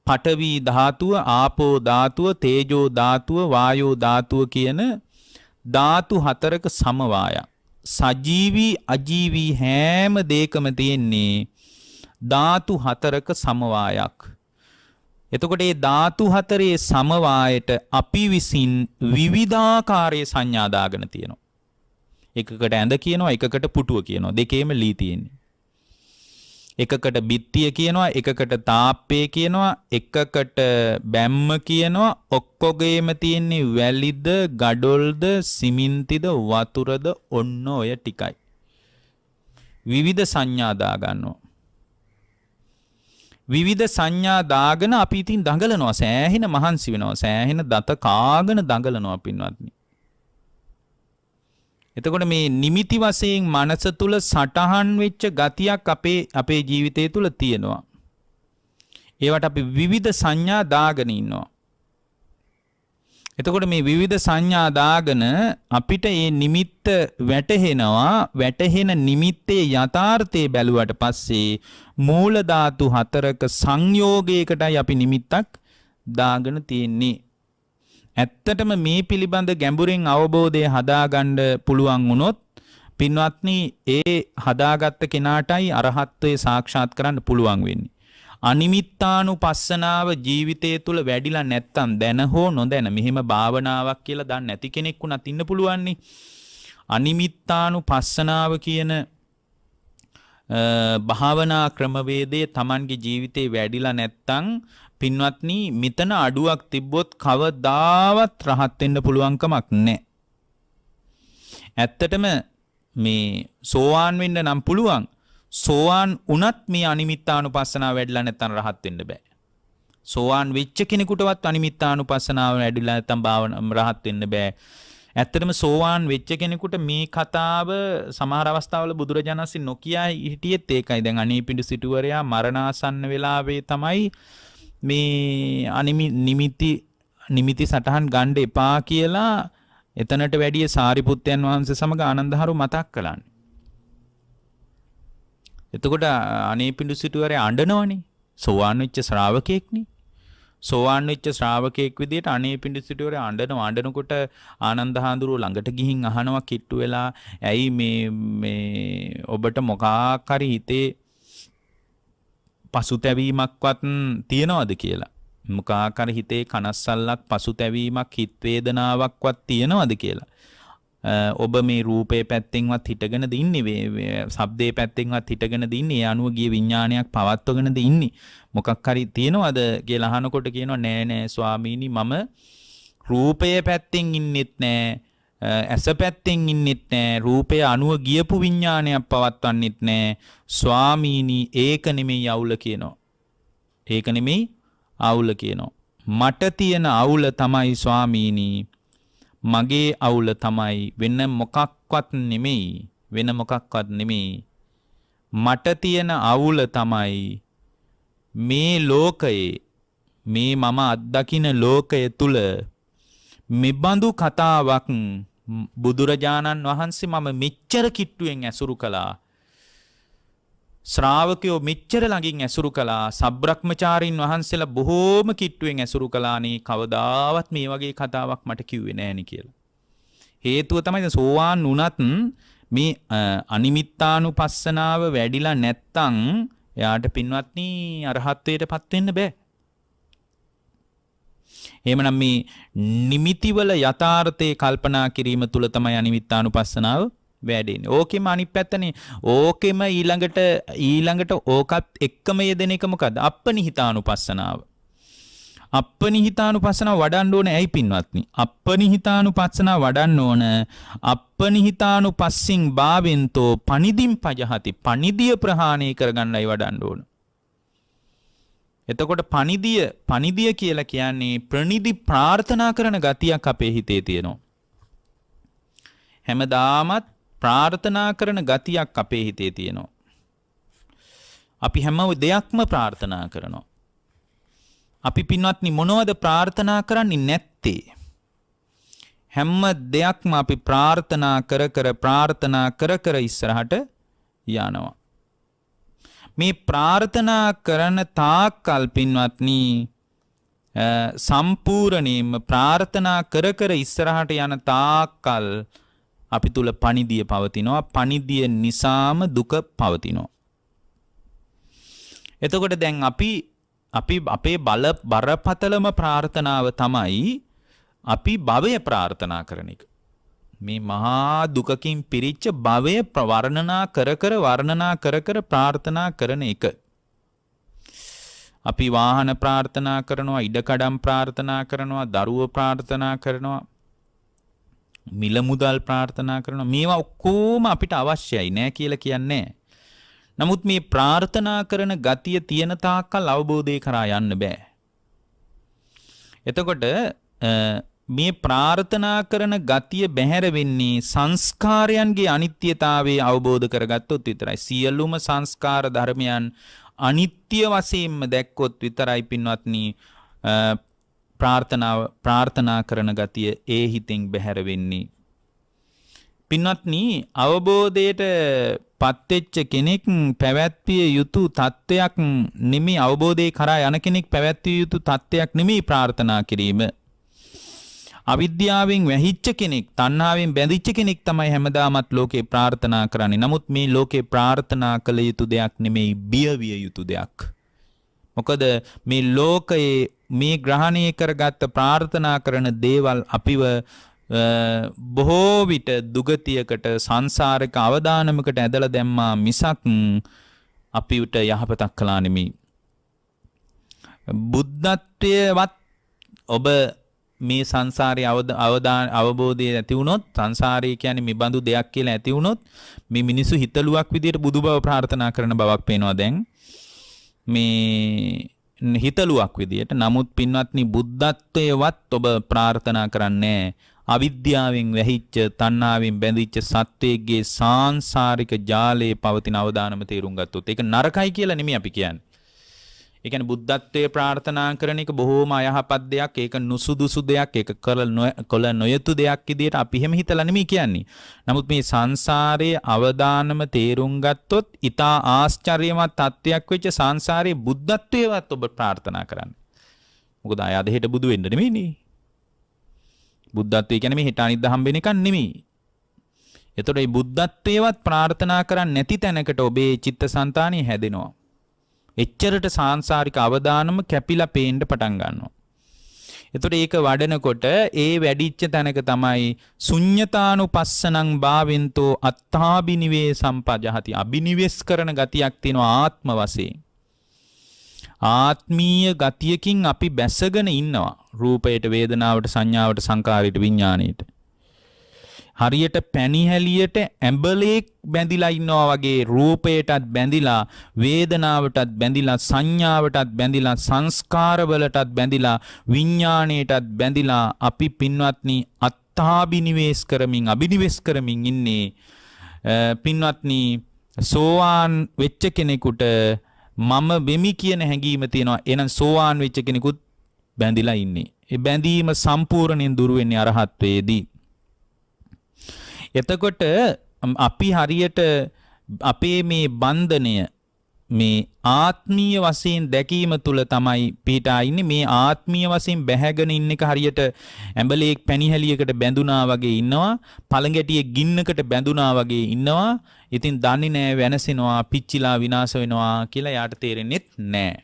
පඨවි ධාතුව, ආපෝ ධාතුව, තේජෝ ධාතුව, වායෝ ධාතුව කියන ධාතු හතරක සමவாயයක්. සජීවී අජීවී හැම දෙයකම තියෙන්නේ ධාතු හතරක සමவாயයක්. එතකොට මේ ධාතු හතරේ සමவாயයට අපි විසින් විවිධාකාරයේ සංඥා දාගෙන තියෙනවා. එකකට ඇඳ කියනවා, එකකට පුටුව කියනවා. දෙකේම ලී තියෙන්නේ. එකකට බිත්තිය කියනවා, එකකට තාප්පේ කියනවා, එකකට බැම්ම කියනවා. ඔක්කොගේම තියෙන්නේ වැලිද, ගඩොල්ද, සිමින්තිද, වතුරද ඔන්න ඔය ටිකයි. විවිධ සංඥා දා ගන්නවා. විවිධ සංඥා දාගෙන අපි ඉතින් දඟලනවා. සෑහෙන මහන්සි වෙනවා. සෑහෙන දත කාගෙන දඟලනවා පින්වත්නි. එතකොට මේ නිමිති වශයෙන් මනස තුල සටහන් වෙච්ච ගතියක් අපේ ජීවිතය තුල තියෙනවා. ඒවට අපි විවිධ සංඥා දාගෙන ඉන්නවා. එතකොට මේ විවිධ සංඥා දාගෙන අපිට මේ නිමිත්ත වැටහෙනවා. වැටහෙන නිමිත්තේ යථාර්ථය බැලුවට පස්සේ මූල ධාතු හතරක සංයෝගයකටයි අපි නිමිත්තක් දාගෙන තියෙන්නේ. ඇත්තටම මේ පිළිබඳ ගැඹුරින් අවබෝධය හදාගන්න පුළුවන් වුණොත් පින්වත්නි ඒ හදාගත්ත කෙනාටයි අරහත්ත්වයේ සාක්ෂාත් කරන්න පුළුවන් වෙන්නේ. අනිමිත්තානුපස්සනාව ජීවිතය තුළ වැඩිලා නැත්තම් දැන හෝ නොදැන මෙහෙම භාවනාවක් කියලා දන්නේ නැති කෙනෙක් වුණත් ඉන්න පුළුවන් නේ. අනිමිත්තානුපස්සනාව කියන භාවනා ක්‍රමවේදයේ Tamanගේ ජීවිතේ වැඩිලා නැත්තම් පින්වත්නි මෙතන අඩුවක් තිබ්බොත් කවදාවත් රහත් වෙන්න පුළුවන් කමක් නැහැ. ඇත්තටම මේ සෝවාන් වෙන්න නම් පුළුවන්. සෝවාන් උනත් මේ අනිමිත්තානුපස්සනාව වැඩිලා නැත්තම් රහත් වෙන්න බෑ. සෝවාන් වෙච්ච කෙනෙකුටවත් අනිමිත්තානුපස්සනාව වැඩිලා නැත්නම් භාවන රහත් වෙන්න බෑ. ඇත්තටම සෝවාන් වෙච්ච කෙනෙකුට මේ කතාව සමහර අවස්ථාවල බුදුරජාණන් වහන්සේ නොකිය හිටියෙත් ඒකයි. දැන් අනීපිඬු සිටුවරයා මරණාසන්න වෙලාවේ තමයි මේ නිමිති සටහන් ගන්න එපා කියලා එතනට වැඩිය සාරිපුත්තයන් වහන්සේ සමග ආනන්දහරු මතක් කළානේ. එතකොට අනීපිඬු සිටුවරයා අඬනවනේ. සෝවාන් වෙච්ච ශ්‍රාවකෙක්නේ. සෝවාන් වෙච්ච ශ්‍රාවකෙක් විදියට අනීපිඬු සිටුවරයා අඬනකොට ආනන්ද හාමුදුරුවෝ ළඟට ගිහින් අහනවා කිට්ටු වෙලා ඇයි මේ ඔබට මොකක් හරි හිතේ පසුතැවීමක්වත් තියනවද කියලා. මොකක් හරි හිතේ කනස්සල්ලක් පසුතැවීමක් හිත වේදනාවක්වත් තියනවද කියලා. ඔබ මේ රූපේ පැත්තෙන්වත් හිටගෙනද ඉන්නේ, ශබ්දේ පැත්තෙන්වත් හිටගෙනද ඉන්නේ, ඒ අනුව ගිය විඥානයක් පවත්වගෙනද ඉන්නේ, මොකක් හරි තියනවද කියලා අහනකොට කියනවා නෑ ස්වාමීනි මම රූපයේ පැත්තෙන් ඉන්නෙත් නෑ, ඇස පැත්තෙන් ඉන්නෙත් නෑ, රූපය අනුව ගියපු විඥානයක් පවත්වන්නෙත් නෑ ස්වාමීනි, ඒක නෙමෙයි අවුල කියනවා. ඒක නෙමෙයි අවුල කියනවා. මට තියෙන අවුල තමයි ස්වාමීනි, මගේ අවුල තමයි, වෙන මොකක්වත් නෙමෙයි. මට තියෙන අවුල තමයි මේ ලෝකයේ, මේ මම අත්දකින ලෝකය තුල මෙබඳු කතාවක් බුදුරජාණන් වහන්සේ මම මෙච්චර කිට්ටුවෙන් ඇසුරු කළා, ශ්‍රාවකයෝ මෙච්චර ළඟින් ඇසුරු කළා, සබ්‍රක්‍මචාරින් වහන්සේලා බොහෝම කිට්ටුවෙන් ඇසුරු කළානේ, කවදාවත් මේ වගේ කතාවක් මට කිව්වේ නෑනේ කියලා. හේතුව තමයි සෝවාන් වුණත් මේ අනිමිත්තානුපස්සනාව වැඩිලා නැත්තම් එයාට පින්වත්නි අරහත්ත්වයටපත් වෙන්න බෑ. එහෙමනම් මේ නිමිතිවල යථාර්ථයේ කල්පනා කිරීම තුල තමයි අනිමිත්තානුපස්සනාව වැඩෙන්නේ. ඕකෙම අනිත් පැත්තනේ. ඕකෙම ඊළඟට ඕකත් එක්කම යෙදෙන එක මොකද්ද? අප්පනිහිතානුපස්සනාව. අප්පනිහිතානුපස්සනාව වඩන්න ඕනේ ඇයි පින්වත්නි? අප්පනිහිතානුපස්සනාව වඩන්න ඕන අප්පනිහිතානුපස්සින් භාවෙන්තෝ පනිදින් පජහති. පනිදිය ප්‍රහාණය කරගන්නයි වඩන්න ඕන. එතකොට පනිදිය කියලා කියන්නේ ප්‍රනිදි ප්‍රාර්ථනා කරන ගතියක් අපේ හිතේ තියෙනවා. හැමදාමත් ප්‍රාර්ථනා කරන ගතියක් අපේ හිතේ තියෙනවා. අපි හැම දෙයක්ම ප්‍රාර්ථනා කරනවා. අපි පින්වත්නි මොනවද ප්‍රාර්ථනා කරන්නේ නැත්තේ? හැම දෙයක්ම අපි ප්‍රාර්ථනා කර ඉස්සරහට යනවා. මේ ප්‍රාර්ථනා කරන තාක්කල් පින්වත්නි සම්පූර්ණයෙන්ම ප්‍රාර්ථනා කර ඉස්සරහට යන තාක්කල් අපි තුල පණිදිය පවතිනවා. පණිදිය නිසාම දුක පවතිනවා. එතකොට දැන් අපි අපේ බරපතලම ප්‍රාර්ථනාව තමයි අපි භවය ප්‍රාර්ථනා කරන එක. මේ මහා දුකකින් පිරිච්ච භවය වර්ණනා කර ප්‍රාර්ථනා කරන එක. අපි වාහන ප්‍රාර්ථනා කරනවා, ඉඩකඩම් ප්‍රාර්ථනා කරනවා, දරුවෝ ප්‍රාර්ථනා කරනවා, මිල මුදල් ප්‍රාර්ථනා කරනවා. මේවා ඔක්කොම අපිට අවශ්‍යයි නෑ කියලා කියන්නේ. නමුත් මේ ප්‍රාර්ථනා කරන ගතිය තියෙන තාක්කල් අවබෝධය කරා යන්න බෑ. එතකොට මේ ප්‍රාර්ථනා කරන ගතිය බැහැර වෙන්නේ සංස්කාරයන්ගේ අනිත්‍යතාවය අවබෝධ කරගත්තොත් විතරයි. සියලුම සංස්කාර ධර්මයන් අනිත්‍ය වශයෙන්ම දැක්කොත් විතරයි පින්වත්නි ප්‍රාර්ථනා කරන ගතිය ඒ හිතෙන් බැහැර වෙන්නේ. පින්වත්නි අවබෝධයට පත්වෙච්ච කෙනෙක් පැවැත්විය යුතු තත්ත්වයක් නෙමෙයි, අවබෝධය කරා යන කෙනෙක් පැවැත්විය යුතු තත්ත්වයක් නෙමෙයි ප්‍රාර්ථනා කිරීම. අවිද්‍යාවෙන් වැහිච්ච කෙනෙක්, තණ්හාවෙන් බැඳිච්ච කෙනෙක් තමයි හැමදාමත් ලෝකේ ප්‍රාර්ථනා කරන්නේ. නමුත් මේ ලෝකේ ප්‍රාර්ථනා කළ යුතු දෙයක් නෙමෙයි, බියවිය යුතු දෙයක්. මොකද මේ ලෝකයේ මේ ග්‍රහණය කරගත්ත ප්‍රාර්ථනා කරන දේවල් අපිව බොහෝ විට දුගතියකට, සංසාරික අවදානමකට ඇදලා දැම්මා මිසක් අපිට යහපතක් කළා නෙමෙයි. බුද්ධත්වයේවත් ඔබ මේ සංසාරයේ අවබෝධය ඇති වුණොත්, සංසාරය කියන්නේ මේ බඳු දෙයක් කියලා ඇති වුණොත්, මේ මිනිස්සු හිතලුවක් විදියට බුදු බව ප්‍රාර්ථනා කරන බවක් පේනවා දැන්. මේ හිතලුවක් විදියට. නමුත් පින්වත්නි බුද්ධත්වයේවත් ඔබ ප්‍රාර්ථනා කරන්නේ අවිද්‍යාවෙන් වැහිච්ච තණ්හාවෙන් බැඳිච්ච සත්වයේගේ සාංශාරික ජාලයේ පවතින අවදානම තේරුම් ගත්තොත් ඒක නරකයි කියලා නෙමෙයි අපි කියන්නේ. ඒ කියන්නේ බුද්ධත්වයේ ප්‍රාර්ථනා කරන එක බොහෝම අයහපත් දෙයක්, ඒක නුසුදුසු දෙයක්, ඒක කළ නොයුතු දෙයක් විදියට අපි එහෙම හිතලා නෙමෙයි කියන්නේ. නමුත් මේ සංසාරයේ අවදානම තේරුම් ගත්තොත් ඊටා ආශ්චර්යමත් තත්වයක් වෙච්ච සංසාරයේ බුද්ධත්වයේවත් ඔබ ප්‍රාර්ථනා කරන්නේ. මොකද අය අද හෙට බුදු වෙන්න නෙමෙයිනේ. බුද්ධත්වය කියන්නේ මේ හෙට අනිද්දා හම්බෙන එකක් නෙමෙයි. එතකොට මේ බුද්ධත්වයේවත් ප්‍රාර්ථනා කරන්නේ නැති තැනකට ඔබේ චිත්තසංතානිය හැදෙනවා. එච්චරට සාංශාරික අවදානම කැපිලා පේන්න පටන් ගන්නවා. එතකොට ඒක වඩනකොට ඒ වැඩිච්ච තැනක තමයි ශුඤ්ඤතානුපස්සනං භාවෙන්තෝ අත්තාබිනිවේ සම්පජහති. අබිනිවෙස් කරන ගතියක් තියෙනවා ආත්ම වශයෙන්. ආත්මීය ගතියකින් අපි බැසගෙන ඉන්නවා. රූපයට, වේදනාවට, සංඥාවට, සංකාරයට, විඥාණයට. හරියට පැණිහැලියට ඇඹලෙක් බැඳිලා ඉන්නවා වගේ රූපයටත් බැඳිලා, වේදනාවටත් බැඳිලා, සංඥාවටත් බැඳිලා, සංස්කාරවලටත් බැඳිලා, විඥාණයටත් බැඳිලා අපි පින්වත්නි අත්තාබිනිවෙස් කරමින්, අබිනිවෙස් කරමින් ඉන්නේ. පින්වත්නි සෝවාන් වෙච්ච කෙනෙකුට මම වෙමි කියන හැඟීම තියෙනවා. එහෙනම් සෝවාන් වෙච්ච කෙනෙකුත් බැඳිලා ඉන්නේ. ඒ බැඳීම සම්පූර්ණයෙන් දුරු වෙන්නේ අරහත්වයේදී. එතකොට අපි හරියට අපේ මේ බන්ධනය මේ ආත්මීය වශයෙන් දැකීම තුල තමයි පිටා ඉන්නේ. මේ ආත්මීය වශයෙන් බැහැගෙන ඉන්න එක හරියට ඇඹලේක් පැණිහැලියකට බැඳුනා වගේ ඉන්නවා. පළඟැටියෙක් ගින්නකට බැඳුනා වගේ ඉන්නවා. ඉතින් දන්නේ නැහැ වෙනසෙනවා, පිච්චිලා විනාශ වෙනවා කියලා යාට තේරෙන්නේත් නැහැ.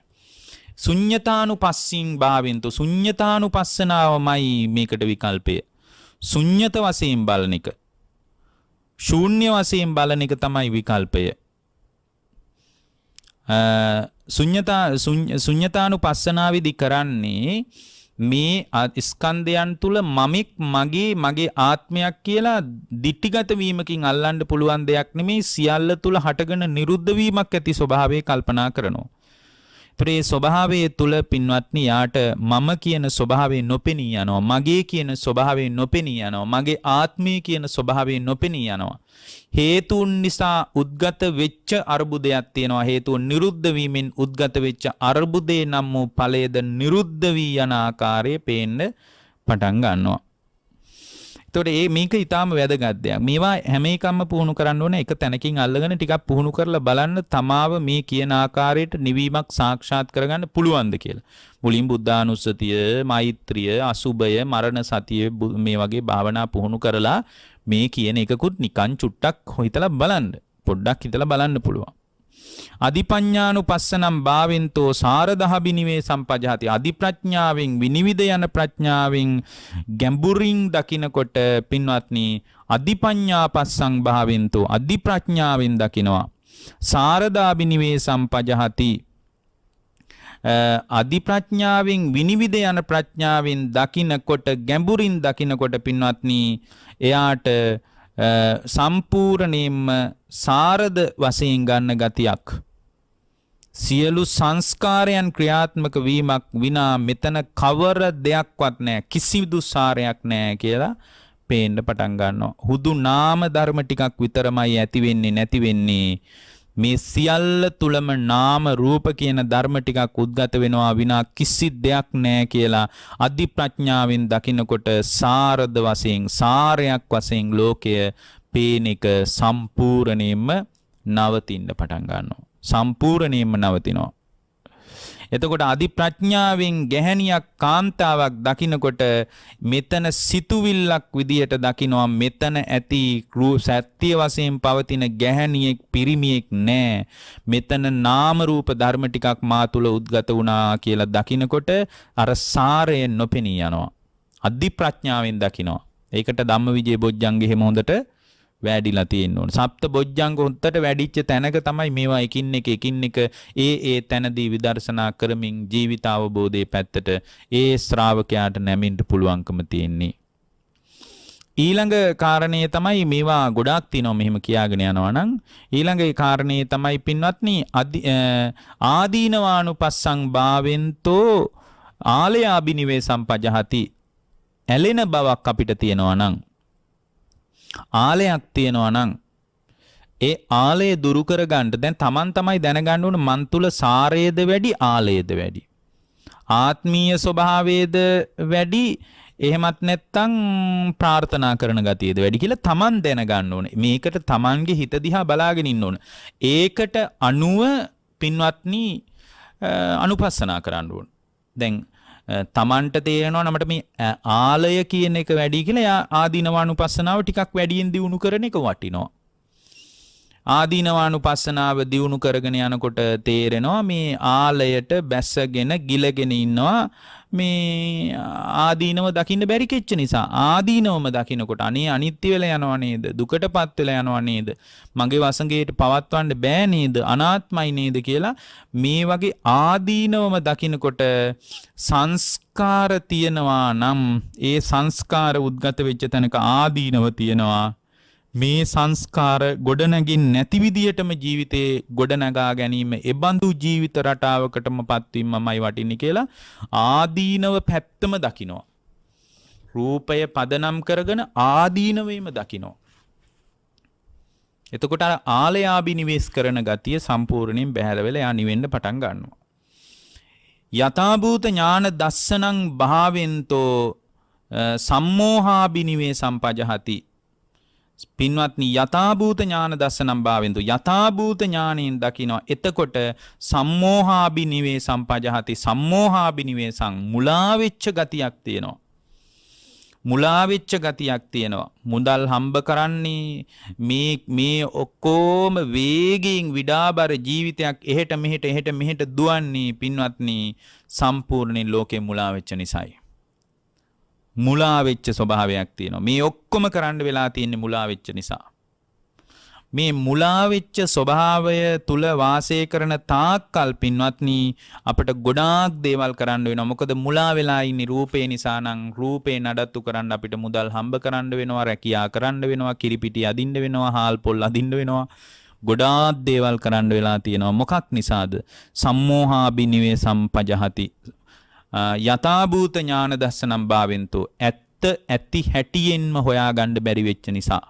ශුඤ්ඤතානුපස්සින් භාවෙන්තු ශුඤ්ඤතානුපස්සනාවමයි මේකට විකල්පය. ශුඤ්ඤත වශයෙන් බලන එක, ශූන්‍ය වශයෙන් බලන එක තමයි විකල්පය. ශුඤ්ඤතානුපස්සනාවේදී කරන්නේ මේ ස්කන්ධයන් තුල මමෙක්, මගේ ආත්මයක් කියලා දිටිගත වීමකින් අල්ලන්න පුළුවන් දෙයක් නෙමෙයි. සියල්ල තුල හටගෙන නිරුද්ධ වීමක් ඇති ස්වභාවය කල්පනා කරනවා. ඒ ස්වභාවයේ තුල පින්වත්නි යාට මම කියන ස්වභාවය නොපෙනී යනවා, මගේ කියන ස්වභාවය නොපෙනී යනවා, මගේ ආත්මය කියන ස්වභාවය නොපෙනී යනවා. හේතුන් නිසා උද්ගත වෙච්ච අර්බුදයක් තියෙනවා. හේතුන් නිරුද්ධ වීමෙන් උද්ගත වෙච්ච අර්බුදේ නම් වූ ඵලයේද නිරුද්ධ වී යන ආකාරය පේන්න පටන් ගන්නවා. එතකොට මේක ඊටාම වැදගත් දෙයක්. මේවා හැම එකක්ම පුහුණු කරන්න ඕනේ. එක තැනකින් අල්ලගෙන ටිකක් පුහුණු කරලා බලන්න තමාව මේ කියන ආකාරයට නිවීමක් සාක්ෂාත් කරගන්න පුළුවන්ද කියලා. මුලින් බුද්ධානුස්සතිය, මෛත්‍රිය, අසුබය, මරණ සතිය මේ වගේ භාවනා පුහුණු කරලා මේ කියන එකකුත් නිකන් චුට්ටක් හිතලා බලන්න. පොඩ්ඩක් හිතලා බලන්න පුළුවන්. අධිපඤ්ඤානුපස්සනම් භාවෙන්තෝ සාරදහබිනිවේ සම්පජහති. අධිප්‍රඥාවෙන් විනිවිද යන ප්‍රඥාවෙන් ගැඹුරින් දකිනකොට පින්වත්නි අධිපඤ්ඤාපස්සං භාවෙන්තෝ අධිප්‍රඥාවෙන් දකිනවා. සාරදාබිනිවේ සම්පජහති. අධිප්‍රඥාවෙන් විනිවිද යන ප්‍රඥාවෙන් දකිනකොට, ගැඹුරින් දකිනකොට පින්වත්නි එයාට සම්පූර්ණයෙන්ම සාරද වශයෙන් ගන්න ගතියක්, සියලු සංස්කාරයන් ක්‍රියාත්මක වීමක් විනා මෙතන කවර දෙයක්වත් නැහැ, කිසිදු සාරයක් නැහැ කියලා පේන්න පටන් ගන්නවා. හුදු නාම ධර්ම ටිකක් විතරමයි ඇති වෙන්නේ, නැති වෙන්නේ. මේ සියල්ල තුලම නාම රූප කියන ධර්ම ටිකක් උද්ගත වෙනවා විනා කිසි දෙයක් නැහැ කියලා අධි ප්‍රඥාවෙන් දකිනකොට සාරද වශයෙන්, සාරයක් වශයෙන් ලෝකය පේන එක සම්පූර්ණයෙන්ම නවතින්න පටන් ගන්නවා. සම්පූර්ණයෙන්ම නවතිනවා. එතකොට අධි ප්‍රඥාවෙන් ගැහැණියක්, කාන්තාවක් දකිනකොට මෙතන සිතුවිල්ලක් විදියට දකිනවා. මෙතන ඇති සත්‍ය වශයෙන් පවතින ගැහැණියෙක්, පිරිමියෙක් නෑ. මෙතන නාම රූප ධර්ම ටිකක් මා තුල උද්ගත වුණා කියලා දකිනකොට අර සාරය නොපෙනී යනවා. අධි ප්‍රඥාවෙන් දකිනවා. ඒකට ධම්මවිජය බොජ්ජංගෙ හැම හොඳට වැඩිලා තියෙන්න ඕන. සප්ත බොජ්ජංග හොත්තට වැඩිච්ච තැනක තමයි මේවා එකින් එක ඒ තැනදී විදර්ශනා කරමින් ජීවිත අවබෝධයේ පැත්තට ඒ ශ්‍රාවකයාට නැමින්න පුළුවන්කම තියෙන්නේ. ඊළඟ කාරණේ තමයි මේවා ගොඩාක් තියෙනවා මෙහෙම කියාගෙන යනවා නම් ඊළඟ ඒ කාරණේ තමයි පින්වත්නි ආදීනවානුපස්සං භාවෙන්තෝ ආලයාබිනිවේ සම්පජහති ඇලෙන බවක් අපිට තියෙනවා නම් ආලයක් තියෙනවා නම් ඒ ආලය දුරු කරගන්න දැන් Taman තමයි දැනගන්න ඕන මන් තුල සාරයේද වැඩි ආලයේද වැඩි ආත්මීය ස්වභාවයේද වැඩි එහෙමත් නැත්නම් ප්‍රාර්ථනා කරන ගතියද වැඩි කියලා Taman දැනගන්න ඕනේ. මේකට Tamanගේ හිත දිහා බලාගෙන ඉන්න ඕන. ඒකට අනුව පින්වත්නි අනුපස්සනා කරන්න ඕන. දැන් Tamanට තේරෙනවා නමට මේ ආලය කියන එක වැඩි කියලා ආදීනවානුපස්සනාව ටිකක් වැඩියෙන් දියුණු කරන එක වටිනවා. ආදීනවානුපස්සනාව දියුණු කරගෙන යනකොට තේරෙනවා මේ ආලයට බැස්සගෙන ගිලගෙන ඉන්නවා මේ ආදීනව දකින්න බැරි කෙච්ච නිසා ආදීනවම දකින්නකොට අනේ අනිත්‍ය වෙලා යනවා නේද දුකටපත් වෙලා යනවා නේද මගේ වසඟයට පවත්වන්න බෑ නේද අනාත්මයි නේද කියලා මේ වගේ ආදීනවම දකින්නකොට සංස්කාර තියනවා නම් ඒ සංස්කාර උද්ගත වෙච්ච තැනක ආදීනව තියනවා මේ සංස්කාර ගොඩනගින් නැති විදියටම ජීවිතේ ගොඩනගා ගැනීම එබඳු ජීවිත රටාවකටම පත්වීමමයි වටින්නේ කියලා ආදීනව පැත්තම දකිනවා. රූපය පදනම් කරගෙන ආදීනවෙම දකිනවා. එතකොට ආලයාබිනිවෙස් කරන ගතිය සම්පූර්ණයෙන් බැහැර වෙලා යා නිවෙන්න පටන් ගන්නවා. යථාභූත ඥාන දස්සනං භාවෙන්තෝ සම්මෝහාබිනිවේ සම්පජහති පින්වත්නි යථාභූත ඥාන දස්සනම් භාවෙන්තු යථාභූත ඥානයෙන් දකිනවා එතකොට සම්මෝහාබිනිවේ සම්පජහති සම්මෝහාබිනිවේසං මුලා වෙච්ච ගතියක් තියෙනවා මුලා වෙච්ච ගතියක් තියෙනවා මුදල් හම්බ කරන්නේ මේ ඔක්කොම වේගයෙන් විඩාබර ජීවිතයක් එහෙට මෙහෙට දුවන්නේ පින්වත්නි සම්පූර්ණයෙන් ලෝකේ මුලා වෙච්ච නිසායි මුලා වෙච්ච ස්වභාවයක් තියෙනවා. මේ ඔක්කොම කරන්න වෙලා තියෙන්නේ මුලා වෙච්ච නිසා. මේ මුලා වෙච්ච ස්වභාවය තුල වාසය කරන තාක්කල් පින්වත්නි අපිට ගොඩාක් දේවල් කරන්න වෙනවා. මොකද මුලා වෙලා ඉන්නේ රූපේ නිසා නම් රූපේ නඩත්තු කරන්න අපිට මුදල් හම්බ කරන්න වෙනවා, රැකියා කරන්න වෙනවා, කිරිපිටි අදින්න වෙනවා, හාල් පොල් අදින්න වෙනවා. ගොඩාක් දේවල් කරන්න වෙලා තියෙනවා. මොකක් නිසාද? සම්මෝහාබිනිවේ සම්පජහති යථාභූත ඥාන දස්සනම් භාවෙන්තෝ ඇත්ත ඇති හැටියෙන්ම හොයාගන්න බැරි වෙච්ච නිසා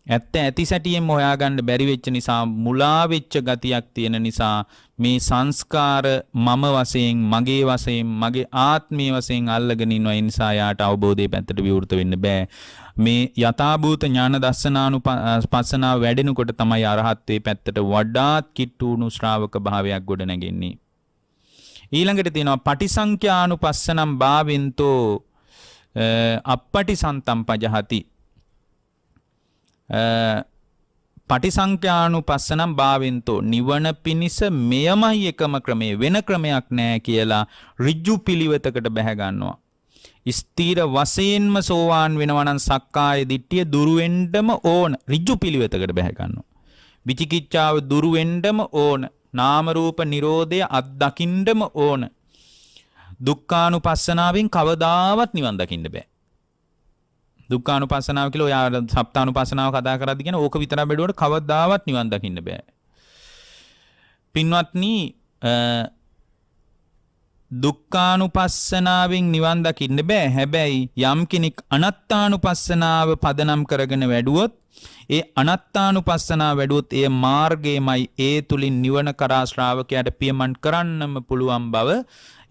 ඇත්ත ඇති සැටියෙන්ම හොයාගන්න බැරි වෙච්ච නිසා මුලා වෙච්ච ගතියක් තියෙන නිසා මේ සංස්කාර මම වශයෙන් මගේ වශයෙන් මගේ ආත්මීය වශයෙන් අල්ලගෙන ඉන්නවා ඒ නිසා යාට අවබෝධයේ පැත්තට විවෘත වෙන්න බෑ මේ යථාභූත ඥාන දස්සනානුපස්සනාව වැඩෙනකොට තමයි අරහත්ත්වයේ පැත්තට වඩාත් කිට්ටු වුණු ශ්‍රාවක භාවයක් ගොඩ නැගෙන්නේ ඊළඟට තියෙනවා පටිසංඛ්‍යානුපස්සනම් භාවෙන්තෝ අප්පටිසන්තම් පජහති පටිසංඛ්‍යානුපස්සනම් භාවෙන්තෝ නිවන පිනිස මෙයමයි එකම ක්‍රමය වෙන ක්‍රමයක් නැහැ කියලා ඍජු පිළිවෙතකට බැහැ ගන්නවා. ස්ථීර වශයෙන්ම සෝවාන් වෙනවා නම් සක්කාය දිට්ඨිය දුරු වෙන්නම ඕන ඍජු පිළිවෙතකට බැහැ ගන්නවා. විචිකිච්ඡාව දුරු වෙන්නම ඕන. නාම රූප නිරෝධය අත්දකින්නම ඕන. දුක්ඛානුපස්සනාවෙන් කවදාවත් නිවන් දකින්න බෑ. දුක්ඛානුපස්සනාව කියලා ඔයා සප්තානුපස්සනාව කතා කරද්දී කියන ඕක විතරක් බැලුවට කවදාවත් නිවන් දකින්න බෑ. පින්වත්නි දුක්ඛානුපස්සනාවෙන් නිවන් දකින්න බෑ. හැබැයි යම් කෙනෙක් අනාත්තානුපස්සනාව පදනම් කරගෙන වැඩුවොත් ඒ අනාත්තානුපස්සනාව වැඩුවොත් ඒ මාර්ගයමයි ඒ තුලින් නිවන කරා ශ්‍රාවකයාට පියමන් කරන්නම පුළුවන් බව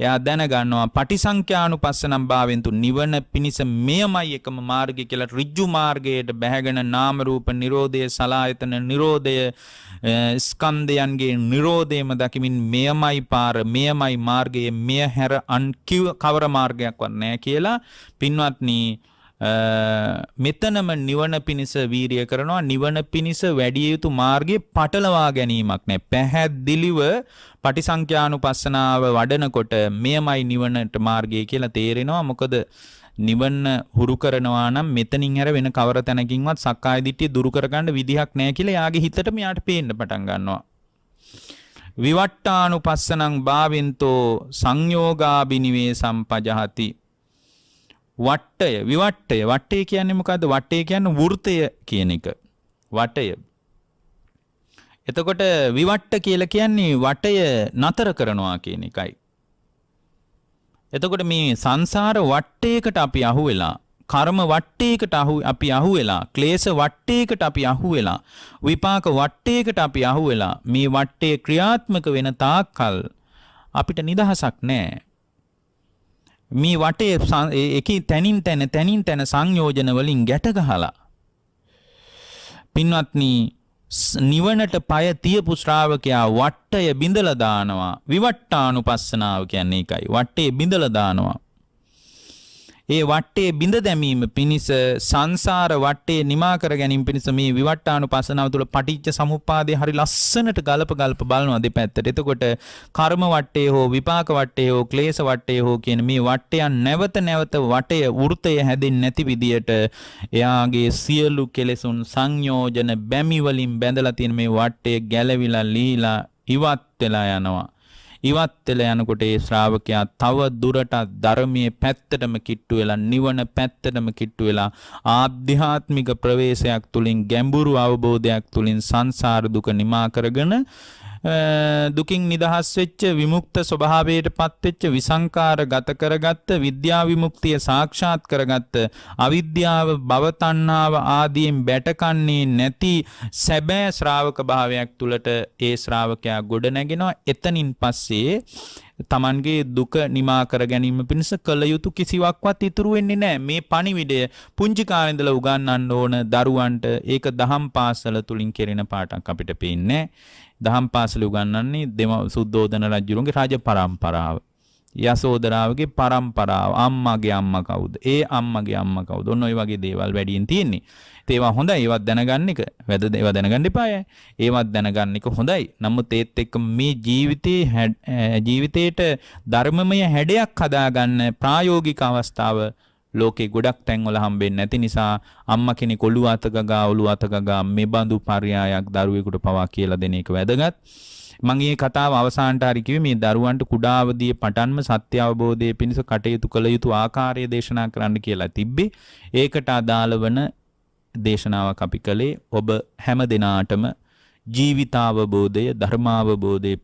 එයා දැනගන්නවා. පටිසංඛ්‍යානුපස්සනම් භාවෙන්තු නිවන පිණිස මෙයමයි එකම මාර්ගය කියලා ඍජු මාර්ගයට බැහැගෙන නාම රූප නිරෝධය සලආයතන නිරෝධය ස්කන්ධයන්ගේ නිරෝධයම දකිමින් මෙයමයි පාර මෙයමයි මාර්ගය මෙය හැර අන් කවර මාර්ගයක්වත් නැහැ කියලා පින්වත්නි මෙතනම නිවන පිණිස වීරිය කරනවා. නිවන පිණිස වැඩි යුතු මාර්ගයේ පටලවා ගැනීමක් නැහැ. පැහැදිලිව පටිසංඛ්‍යානුපස්සනාව වඩනකොට මෙයමයි නිවනට මාර්ගය කියලා තේරෙනවා. මොකද නිවන හුරු කරනවා නම් මෙතනින් හැර වෙන කවර තැනකින්වත් සක්කාය දිට්ඨිය දුරු කරගන්න විදිහක් නැහැ කියලා යාගේ හිතට මෙයාට පේන්න පටන් ගන්නවා. විවට්ටානුපස්සනං භාවෙන්තෝ සංයෝගාබිනිවේ සම්පජහති වට්ටය විවට්ටය වට්ටය කියන්නේ මොකද්ද? වට්ටය කියන්නේ වෘතය කියන එක. වටය. එතකොට විවට්ට කියලා කියන්නේ වටය නතර කරනවා කියන එකයි. එතකොට මේ සංසාර වට්ටයකට අපි අහු වෙලා, කර්ම වට්ටයකට අපි අහු වෙලා, ක්ලේශ වට්ටයකට අපි අහු වෙලා, විපාක වට්ටයකට අපි අහු වෙලා මේ වට්ටේ ක්‍රියාත්මක වෙන තාක්කල් අපිට නිදහසක් නැහැ. මේ වටේ එකී තැනින් තැන සංයෝජන වලින් ගැට ගහලා පින්වත්නි නිවනට පය තියපු ශ්‍රාවකයා වට්ටය බිඳලා දානවා. විවට්ටානුපස්සනාව කියන්නේ ඒකයි. වට්ටේ බිඳලා දානවා. ඒ වට්ටේ බිඳ දැමීම පිණිස සංසාර වට්ටේ නිමා කර ගැනීම පිණිස මේ විවට්ටානුපස්සනාව තුළ පටිච්ච සමුප්පාදේ හරි ලස්සනට ගලප බලනවා දෙපැත්තට. එතකොට කර්ම වට්ටේ හෝ විපාක වට්ටේ හෝ ක්ලේශ වට්ටේ හෝ කියන මේ වට්ටයන් නැවත වටය වෘතය හැදෙන්නේ නැති විදියට එයාගේ සියලු කෙලෙසුන් සංයෝජන බැමි වලින් බැඳලා තියෙන මේ වට්ටේ ගැලවිලා ලීලා ඉවත් වෙලා යනවා. ඉවත් වෙලා යනකොට ඒ ශ්‍රාවකයා තව දුරටත් ධර්මයේ පැත්තටම කිට්ටු වෙලා නිවන පැත්තටම කිට්ටු වෙලා ආධ්‍යාත්මික ප්‍රවේශයක් තුලින් ගැඹුරු අවබෝධයක් තුලින් සංසාර දුක නිමා කරගෙන දුකින් නිදහස් වෙච්ච විමුක්ත ස්වභාවයටපත් වෙච්ච විසංකාර ගත කරගත්ත විද්‍යා විමුක්තිය සාක්ෂාත් කරගත්ත අවිද්‍යාව භව තණ්හාව ආදීන් බැටකන්නේ නැති සැබෑ ශ්‍රාවක භාවයක් තුලට ඒ ශ්‍රාවකයා ගොඩ නැගෙනවා. එතනින් පස්සේ තමන්ගේ දුක නිමා කර ගැනීම පිණිස කළ යුතු කිසිවක්වත් ඉතුරු වෙන්නේ නැහැ. මේ පණිවිඩය පුංචි කාලේ ඉඳලා උගන්වන්න ඕන දරුවන්ට ඒක දහම් පාසල තුලින් කෙරෙන පාඩක් අපිට පේන්නේ. දහම් පාසල උගන්වන්නේ සුද්ධෝදන රජුගේ රාජ පරම්පරාව. යසෝදරාවගේ පරම්පරාව. අම්මාගේ අම්මා කවුද? ඒ අම්මගේ අම්මා කවුද? ඔන්න ඔය වගේ දේවල් වැඩියෙන් තියෙන්නේ. ඒවා හොඳයි. ඒවත් දැනගන්න එක. ඒවා දැනගන්න එපායි. ඒවත් දැනගන්න එක හොඳයි. නමුත් ඒත් එක්ක මේ ජීවිතේට ධර්මමය හැඩයක් හදාගන්න ප්‍රායෝගික අවස්ථාව ලෝකේ ගොඩක් තැන්වල හම්බෙන්නේ නැති නිසා අම්මා කෙනෙක් ඔළුව අත ගගා මේ බඳු පර්යායක් දරුවෙකුට පවා කියලා දෙන එක වැදගත්. මම මේ කතාව අවසානට හරි කිව්වේ මේ දරුවන්ට කුඩා අවදියේ පටන්ම සත්‍ය අවබෝධයේ පිණිස කටයුතු කළ යුතු ආකාරය දේශනා කරන්න කියලා තිබ්බේ. ඒකට අදාළ වන දේශනාවක් අපි කළේ ඔබ හැම දිනාටම ජීවිතාවබෝධය ධර්මාවබෝධය